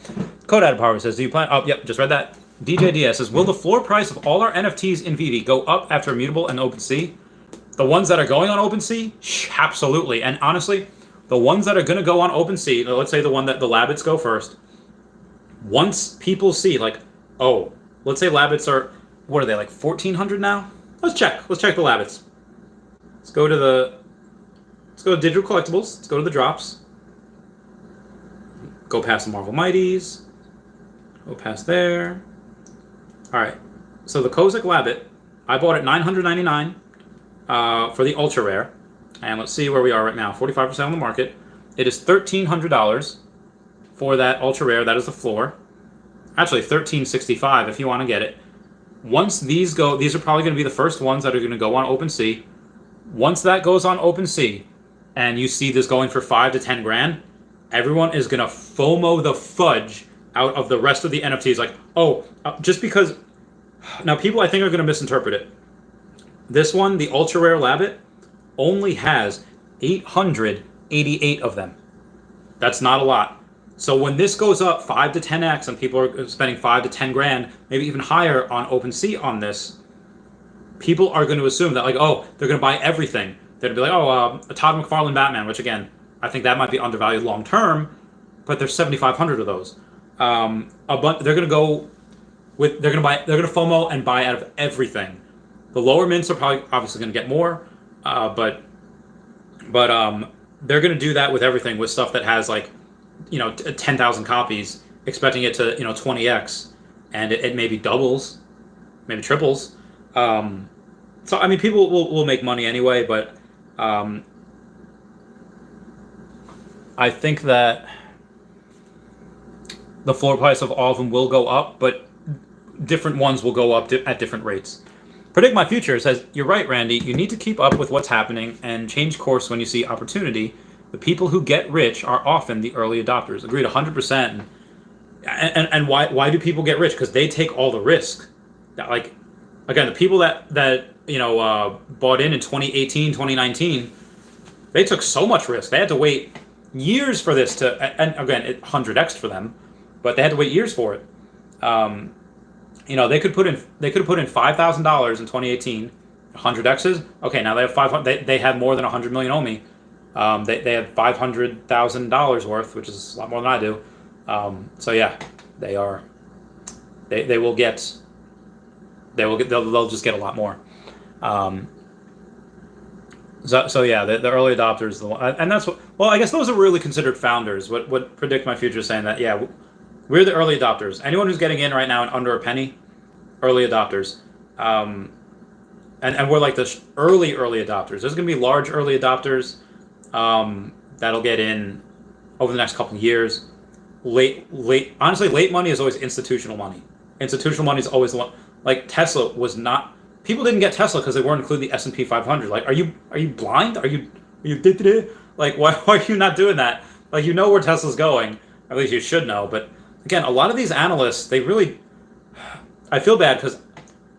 Speaker 1: Code Out of Power says, do you plan? Oh, yep, just read that. DJ DS says, will the floor price of all our NFTs in Veve go up after Immutable and OpenSea? The ones that are going on OpenSea? Absolutely. And honestly, the ones that are going to go on OpenSea, let's say the one that the Labbits go first, once people see like, oh, let's say Labbits are, what are they, like 1,400 now? Let's check the Labbits. Let's go to digital collectibles. Let's go to the drops. Go past the Marvel Mighties. Go past there. All right. So the Kozak Labbit, I bought it $999 for the ultra rare, and let's see where we are right now. 45% on the market. It is $1,300 for that ultra rare. That is the floor. Actually, $1,365 if you want to get it. Once these go, these are probably going to be the first ones that are going to go on OpenSea. Once that goes on OpenSea, and you see this going for 5 to 10 grand, everyone is going to FOMO the fudge out of the rest of the NFTs. Like, oh, just because... Now, people, I think, are going to misinterpret it. This one, the ultra rare Labbit, only has 888 of them. That's not a lot. So when this goes up 5 to 10x and people are spending 5 to 10 grand, maybe even higher on OpenSea on this, people are going to assume that, like, oh, they're going to buy everything. They're going to be like, oh, a Todd McFarlane Batman, which, again, I think that might be undervalued long term, but there's 7,500 of those. They're going to go with, they're going to FOMO and buy out of everything. The lower mints are probably obviously going to get more, but they're going to do that with everything, with stuff that has, like, 10,000 copies, expecting it to 20x, and it maybe doubles, maybe triples. So I mean, people will make money anyway, but I think that the floor price of all of them will go up, but different ones will go up at different rates. Predict My Future says, you're right, Randy. You need to keep up with what's happening and change course when you see opportunity. The people who get rich are often the early adopters. Agreed, 100%. And why do people get rich? Because they take all the risk. That, like, again, the people that bought in 2018, 2019, they took so much risk. They had to wait years for this to, and again, it 100x for them, but they had to wait years for it. They could put in $5,000 in 2018, 100x's. Okay, now they have 500. They have more than 100 million OMI. They have $500,000 worth, which is a lot more than I do. So yeah, they'll just get a lot more. So yeah, the early adopters, and that's what. Well, I guess those are really considered founders. What Predict My Future is saying, that yeah, we're the early adopters. Anyone who's getting in right now at under a penny, early adopters. And we're like the early adopters. There's going to be large early adopters that'll get in over the next couple of years. Honestly, late money is always institutional money. Institutional money is always the one. Like Tesla was not. People didn't get Tesla because they weren't included the S&P 500. Like, are you blind? Are you like, why are you not doing that? Like, you know where Tesla's going. At least you should know. But again, a lot of these analysts, they really, I feel bad because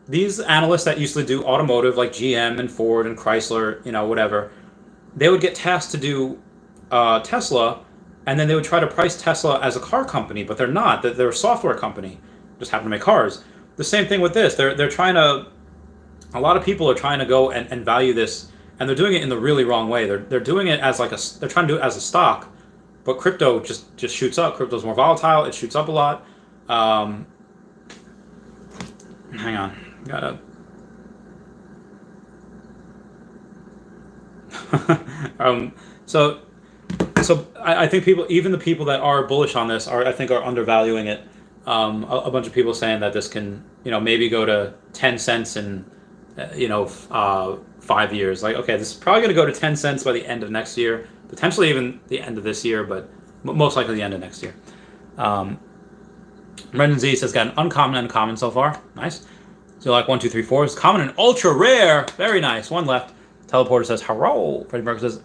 Speaker 1: these analysts that used to do automotive, like GM and Ford and Chrysler, whatever, they would get tasked to do Tesla, and then they would try to price Tesla as a car company, but they're not. They're a software company, just happen to make cars. The same thing with this. They're trying to. A lot of people are trying to go and value this, and they're doing it in the really wrong way. They're doing it as they're trying to do it as a stock, but crypto just shoots up. Crypto's more volatile. It shoots up a lot. Hang on, gotta. So I think people, even the people that are bullish on this, are undervaluing it. A bunch of people saying that this can, maybe go to 10 cents in, 5 years. Like, okay, this is probably going to go to 10 cents by the end of next year, potentially even the end of this year, but most likely the end of next year. Brendan Z says, got an uncommon so far. Nice. So like 1, 2, 3, 4 is common and ultra rare. Very nice. One left. Teleporter says, hello. Freddie Mercury says,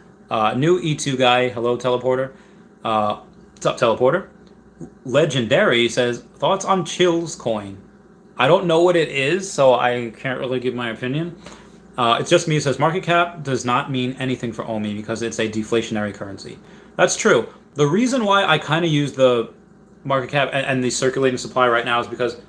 Speaker 1: new E2 guy. Hello, Teleporter. What's up, Teleporter? Legendary says, thoughts on Chills coin. I don't know what it is, so I can't really give my opinion. It's just me. It says, market cap does not mean anything for OMI because it's a deflationary currency. That's true. The reason why I kind of use the market cap and the circulating supply right now is because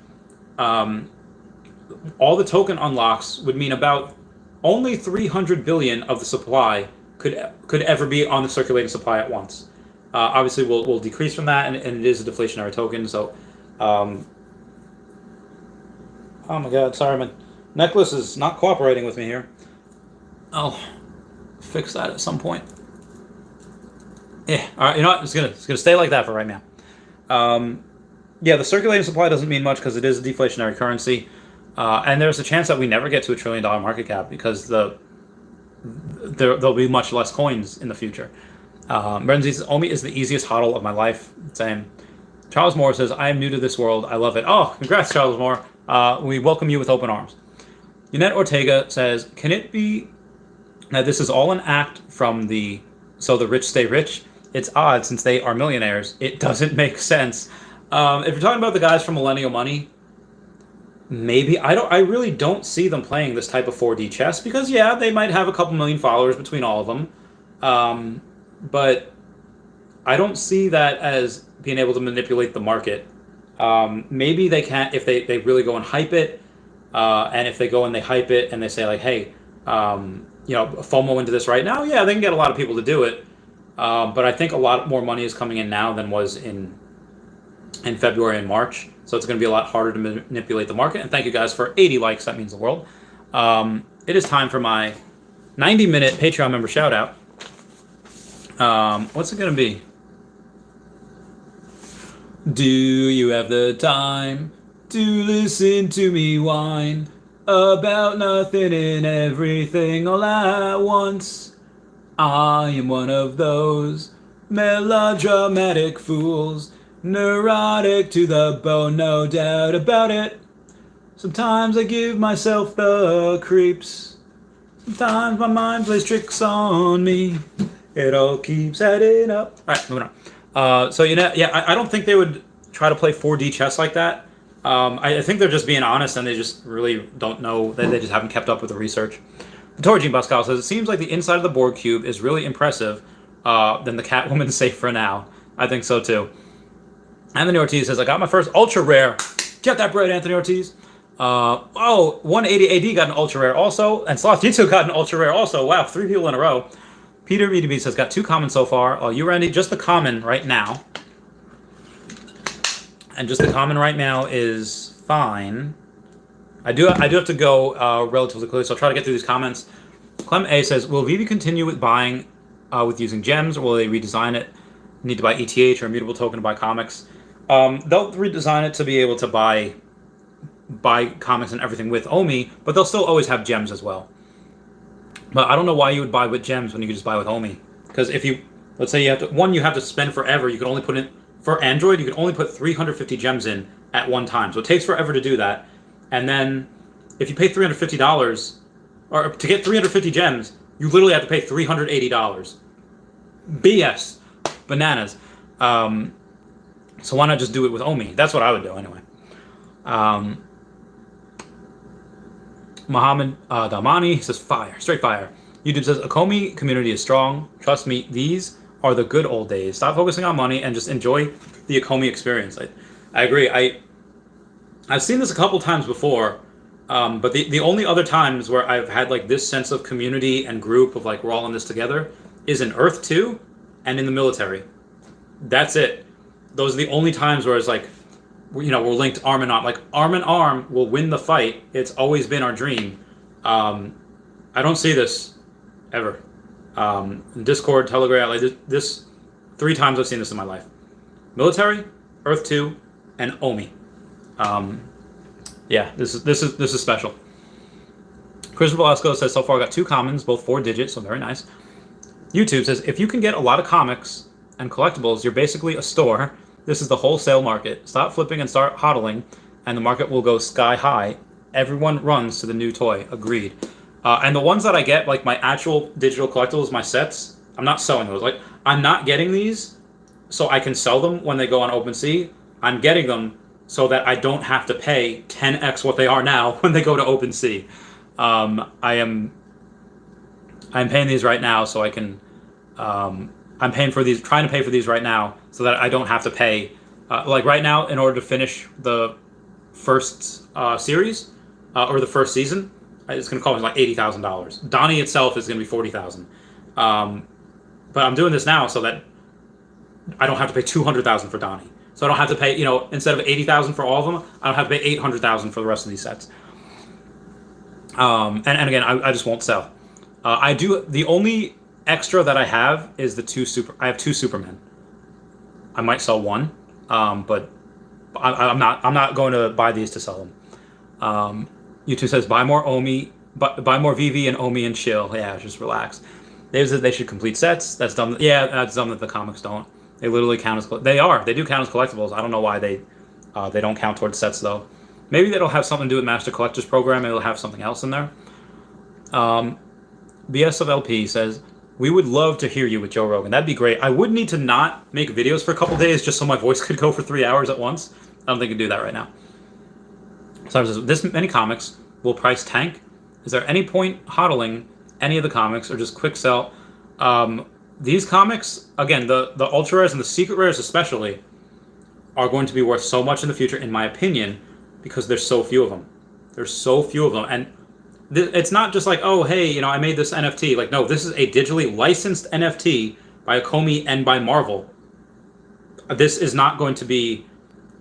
Speaker 1: all the token unlocks would mean about only 300 billion of the supply could ever be on the circulating supply at once. Obviously, we'll decrease from that, and it is a deflationary token. So, Oh my god, sorry, my necklace is not cooperating with me here. I'll fix that at some point. Yeah, all right, you know what? It's gonna stay like that for right now. Yeah, the circulating supply doesn't mean much because it is a deflationary currency, and there's a chance that we never get to $1 trillion market cap because there'll be much less coins in the future. Renzi says, Omi is the easiest hodl of my life. Same. Charles Moore says, I am new to this world. I love it. Oh, congrats, Charles Moore. We welcome you with open arms. Yannette Ortega says, can it be that this is all an act from the So the Rich Stay Rich? It's odd since they are millionaires. It doesn't make sense. If you're talking about the guys from Millennial Money, maybe. I really don't see them playing this type of 4D chess because, yeah, they might have a couple million followers between all of them. But I don't see that as being able to manipulate the market. Maybe they can if they really go and hype it, and if they go and they hype it and they say like, hey, FOMO into this right now, yeah, they can get a lot of people to do it. But I think a lot more money is coming in now than was in February and March. So it's going to be a lot harder to manipulate the market. And thank you guys for 80 likes. That means the world. It is time for my 90-minute Patreon member shout out. What's it going to be? Do you have the time to listen to me whine about nothing and everything all at once? I am one of those melodramatic fools, neurotic to the bone, no doubt about it. Sometimes I give myself the creeps. Sometimes my mind plays tricks on me. It all keeps adding up. All right, moving on. I don't think they would try to play 4D chess like that. I think they're just being honest, and they just really don't know. They just haven't kept up with the research. Torjin Pascal says, it seems like the inside of the board cube is really impressive. Then the Catwoman's safe for now. I think so too. Anthony Ortiz says, I got my first ultra rare. Get that bread, Anthony Ortiz. 180 AD got an ultra rare also, and Sloth Jitsu got an ultra rare also. Wow, 3 people in a row. Peter BDB says, got 2 commons so far. Oh, you, Randy, just the common right now. And just the common right now is fine. I do have to go relatively quickly, so I'll try to get through these comments. Clem A says, will Veve continue with buying with using gems, or will they redesign it? Need to buy ETH or immutable token to buy comics. They'll redesign it to be able to buy comics and everything with Omi, but they'll still always have gems as well. But I don't know why you would buy with gems when you could just buy with Omi. Because if you, let's say you have to spend forever, you could only put in, for Android, you could only put 350 gems in at one time. So it takes forever to do that. And then if you pay $350, or to get 350 gems, you literally have to pay $380. BS. Bananas. So why not just do it with Omi? That's what I would do anyway. Mohammed Damani says fire, straight fire. YouTube says Ecomi community is strong. Trust me, these are the good old days. Stop focusing on money and just enjoy the Ecomi experience. I agree. I've seen this a couple times before, but the only other times where I've had like this sense of community and group of like we're all in this together is in Earth 2 and in the military. That's it. Those are the only times where it's like, we're linked arm in arm. Like arm in arm will win the fight. It's always been our dream. I don't see this ever. Discord, Telegram, like this 3 times I've seen this in my life. Military, Earth 2, and Omi. This is special. Chris Velasco says, so far I got 2 commons, both 4 digits, so very nice. YouTube says, if you can get a lot of comics and collectibles, you're basically a store. This is the wholesale market. Stop flipping and start hodling, and the market will go sky high. Everyone runs to the new toy. Agreed. And the ones that I get, like my actual digital collectibles, my sets, I'm not selling those. Like, I'm not getting these so I can sell them when they go on OpenSea. I'm getting them so that I don't have to pay 10x what they are now when they go to OpenSea. I'm paying these right now so I can. I'm trying to pay for these right now so that I don't have to pay. Like right now, in order to finish the first series or the first season, it's going to cost me like $80,000. Donnie itself is going to be $40,000. But I'm doing this now so that I don't have to pay $200,000 for Donnie. So I don't have to pay, instead of $80,000 for all of them, I don't have to pay $800,000 for the rest of these sets. And again, I just won't sell. I do. The only extra that I have is I have two Supermen. I might sell one, but I'm not going to buy these to sell them. YouTube says buy more Omi, buy more Veve and Omi and chill. Yeah, just relax. They said they should complete sets. That's dumb. Yeah, that's dumb that the comics don't. They literally count as they do count as collectibles. I don't know why they don't count towards sets though. Maybe that'll have something to do with Master Collectors Program. It'll have something else in there. BS of LP says, we would love to hear you with Joe Rogan. That'd be great. I would need to not make videos for a couple days just so my voice could go for 3 hours at once. I don't think I can do that right now. So says, this many comics will price tank. Is there any point hodling any of the comics or just quick sell? These comics, again, the ultra rares and the secret rares especially, are going to be worth so much in the future, in my opinion, because there's so few of them. There's so few of them. And it's not just like, oh, hey, I made this NFT. Like, no, this is a digitally licensed NFT by Ecomi and by Marvel. This is not going to be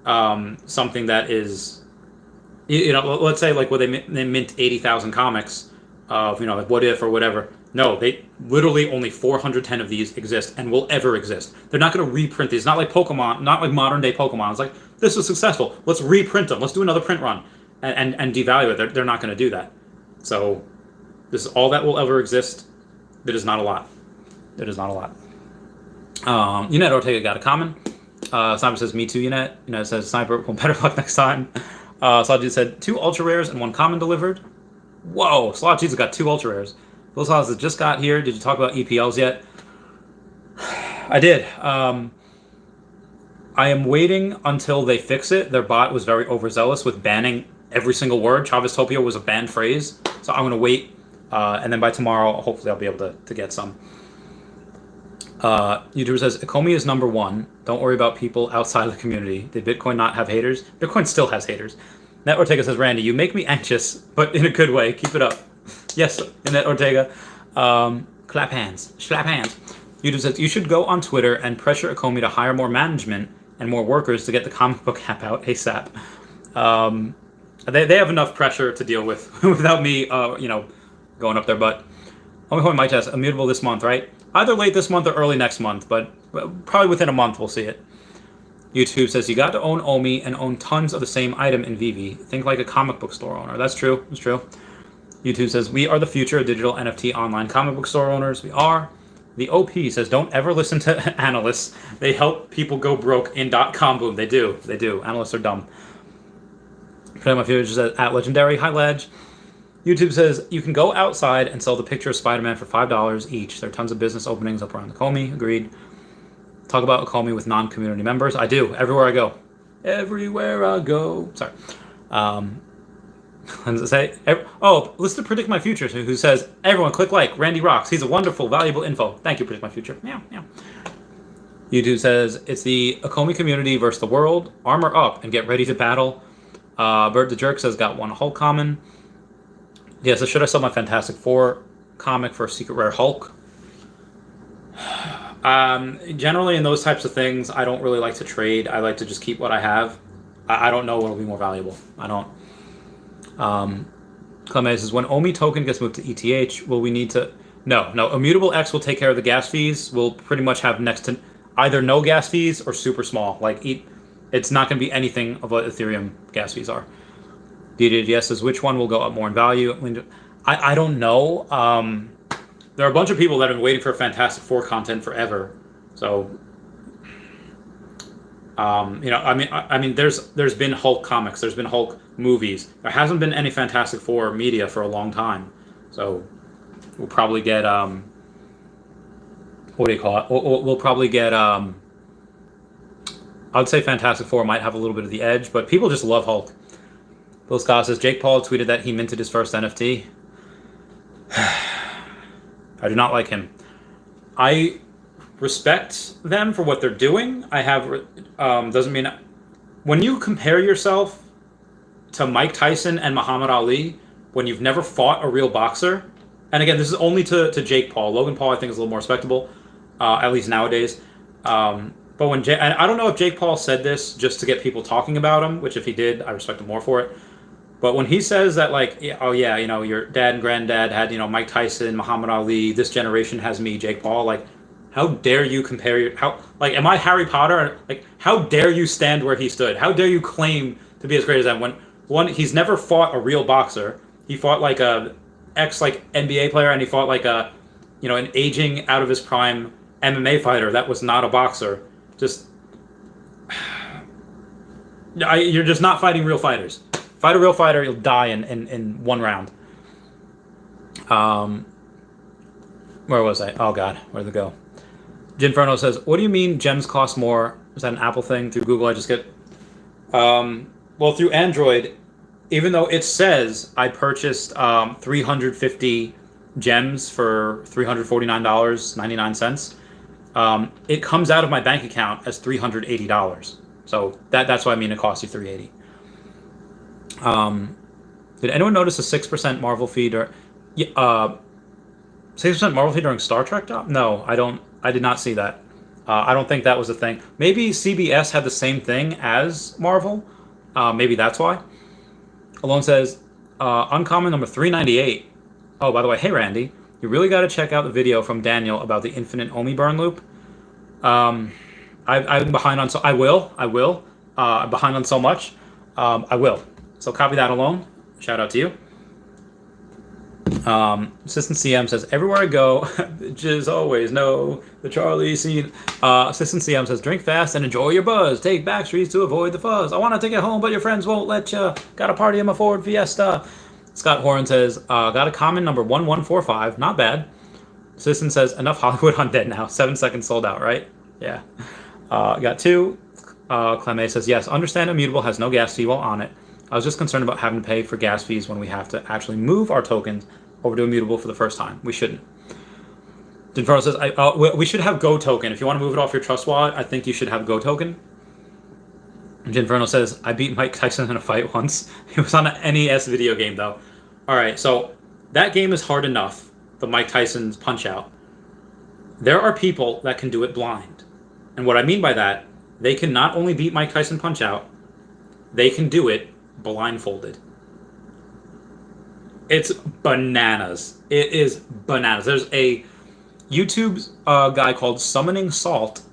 Speaker 1: something that is, let's say like where they mint 80,000 comics of, like What If or whatever. No, they literally only 410 of these exist and will ever exist. They're not going to reprint these. Not like Pokemon, not like modern day Pokemon. It's like, this was successful. Let's reprint them. Let's do another print run and devalue it. They're not going to do that. So this is all that will ever exist. That is not a lot. It is not a lot. Unet Ortega got a comment. Sniper says, me too, Unet. Unet says, Sniper, well, better luck next time. Slot said, 2 ultra rares and 1 common delivered. Whoa, Slot Jesus got 2 ultra rares. Phil Salas just got here. Did you talk about EPLs yet? I did. I am waiting until they fix it. Their bot was very overzealous with banning every single word. Chavez Topia was a banned phrase. So I'm going to wait. And then by tomorrow, hopefully I'll be able to get some. YouTuber says, Ecomi is number 1. Don't worry about people outside of the community. Did Bitcoin not have haters? Bitcoin still has haters. Net Ortega says, Randy, you make me anxious, but in a good way. Keep it up. Yes, Net Ortega. Clap hands. Slap hands. YouTube says, you should go on Twitter and pressure Ecomi to hire more management and more workers to get the comic book app out ASAP. They have enough pressure to deal with without me, going up their butt. Only point my test, immutable this month, right? Either late this month or early next month, but probably within a month we'll see it. YouTube says, you got to own Omi and own tons of the same item in Veve. Think like a comic book store owner. That's true. That's true. YouTube says, we are the future of digital NFT online comic book store owners. We are. The OP says, don't ever listen to analysts. They help people go broke in .com boom. They do. They do. Analysts are dumb. My favorite says, at Legendary. Hi, Ledge. YouTube says, you can go outside and sell the picture of Spider-Man for $5 each. There are tons of business openings up around Ecomi. Agreed. Talk about Ecomi with non-community members. I do. Everywhere I go. Everywhere I go. Sorry. What does it say? Listen to Predict My Future, who says, everyone click like. Randy rocks. He's a wonderful, valuable info. Thank you, Predict My Future. Meow, meow. YouTube says, it's the Ecomi community versus the world. Armor up and get ready to battle. Bert the Jerk says, got 1 Hulk common. Yeah, so should I sell my Fantastic Four comic for a secret rare Hulk? Generally in those types of things, I don't really like to trade. I like to just keep what I have. I don't know what will be more valuable. I don't. Clemens says, when Omi token gets moved to ETH, will we need to... No. Immutable X will take care of the gas fees. We'll pretty much have next to either no gas fees or super small. It's not going to be anything of what Ethereum gas fees are. DDS says, which one will go up more in value? I don't know. There are a bunch of people that have been waiting for Fantastic Four content forever. So, there's been Hulk comics. There's been Hulk movies. There hasn't been any Fantastic Four media for a long time. So, we'll probably get, what do you call it? We'll probably get, I would say Fantastic Four might have a little bit of the edge, but people just love Hulk. Bill Scott says, Jake Paul tweeted that he minted his first NFT. I do not like him. I respect them for what they're doing. Doesn't mean... When you compare yourself to Mike Tyson and Muhammad Ali, when you've never fought a real boxer, and again, this is only to Jake Paul. Logan Paul, I think, is a little more respectable, at least nowadays. But when and I don't know if Jake Paul said this just to get people talking about him, which if he did, I respect him more for it. But when he says that, like, oh yeah, your dad and granddad had, Mike Tyson, Muhammad Ali, this generation has me, Jake Paul, like, how dare you compare am I Harry Potter? Like, how dare you stand where he stood? How dare you claim to be as great as that? When one, he's never fought a real boxer. He fought like a NBA player, and he fought like an aging out of his prime MMA fighter that was not a boxer. Just, you're just not fighting real fighters. Fight a real fighter, you'll die in one round. Where was I? Oh God, where did it go? Ginferno says, "What do you mean gems cost more? Is that an Apple thing through Google? I just get." Well, through Android, even though it says I purchased 350 gems for $349.99, it comes out of my bank account as $380. So that's what I mean. It costs you $380. Did anyone notice a 6% Marvel fee during 6% Marvel fee during Star Trek drop? No, I don't. I did not see that. I don't think that was a thing. Maybe CBS had the same thing as Marvel. Maybe that's why. Alone says, uncommon number 398. Oh, by the way, hey Randy, you really got to check out the video from Daniel about the infinite Omi burn loop. I've been behind on I will. I'm behind on so much. I will. So copy that alone. Shout out to you. Assistant CM says, everywhere I go, bitches always know the Charlie scene. Assistant CM says, drink fast and enjoy your buzz. Take back streets to avoid the fuzz. I want to take it home, but your friends won't let you. Got a party in my Ford Fiesta. Scott Horan says, got a comment number 1145. Not bad. Assistant says, enough Hollywood on dead now. 7 seconds sold out, right? Yeah. Got two. Cleme says, yes, understand Immutable has no gas fee while on it. I was just concerned about having to pay for gas fees when we have to actually move our tokens over to Immutable for the first time. We shouldn't. Dinfaro says, we should have Go token. If you want to move it off your Trust wallet, I think you should have Go token. Ginferno says, I beat Mike Tyson in a fight once. It was on an NES video game, though. All right, so that game is hard enough, the Mike Tyson's Punch-Out. There are people that can do it blind. And what I mean by that, they can not only beat Mike Tyson Punch-Out, they can do it blindfolded. It's bananas. It is bananas. There's a YouTube guy called Summoning Salt,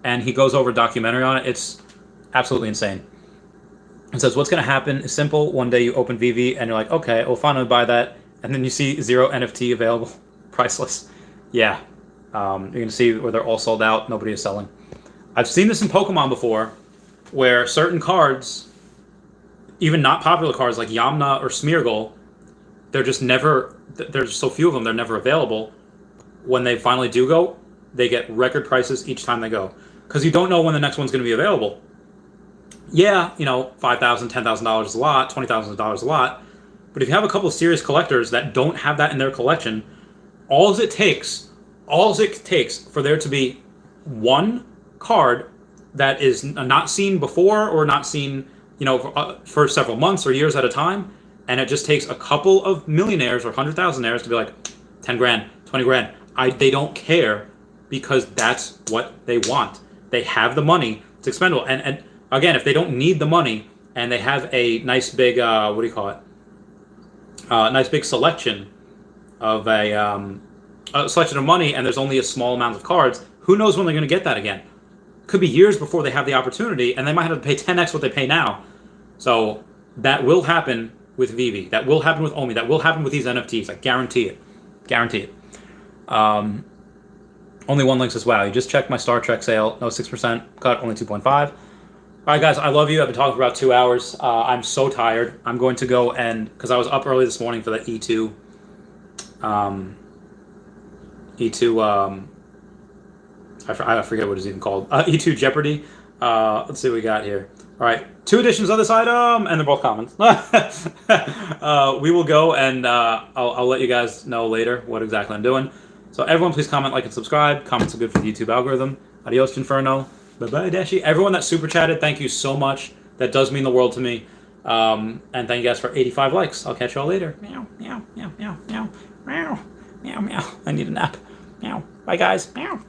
Speaker 1: and he goes over a documentary on it. It's absolutely insane. It says what's going to happen is simple. One day you open Veve and you're like, okay, we'll finally buy that. And then you see 0 NFT available, priceless. Yeah. You're going to see where they're all sold out. Nobody is selling. I've seen this in Pokemon before, where certain cards, even not popular cards like Yamna or Smeargle, they're just never, there's so few of them, they're never available. When they finally do go, they get record prices each time they go. Because you don't know when the next one's going to be available. Yeah, $5,000, $10,000 is a lot, $20,000 is a lot. But if you have a couple of serious collectors that don't have that in their collection, all it takes for there to be one card that is not seen before or not seen, for several months or years at a time, and it just takes a couple of millionaires or 100,000aires to be like, 10 grand, 20 grand. They don't care because that's what they want. They have the money. It's expendable. And again, if they don't need the money and they have a nice big, nice big selection of a selection of money, and there's only a small amount of cards, who knows when they're going to get that again? Could be years before they have the opportunity, and they might have to pay 10x what they pay now. So that will happen with Veve. That will happen with Omi. That will happen with these NFTs. I guarantee it. Guarantee it. Only one link says, wow, you just checked my Star Trek sale. No 6%. Cut, only 2.5. All right, guys, I love you. I've been talking for about 2 hours. I'm so tired. I'm going to go because I was up early this morning for the E2. I forget what it's even called. E2 Jeopardy. Let's see what we got here. All right, 2 editions of this item, and they're both commons. We will go, and I'll let you guys know later what exactly I'm doing. So everyone, please comment, like, and subscribe. Comments are good for the YouTube algorithm. Adios, Inferno. Bye-bye, Dashi. Everyone that super chatted, thank you so much. That does mean the world to me. And thank you guys for 85 likes. I'll catch y'all later. Meow, meow, meow, meow, meow, meow, meow, meow. I need a nap. Meow. Bye, guys. Meow.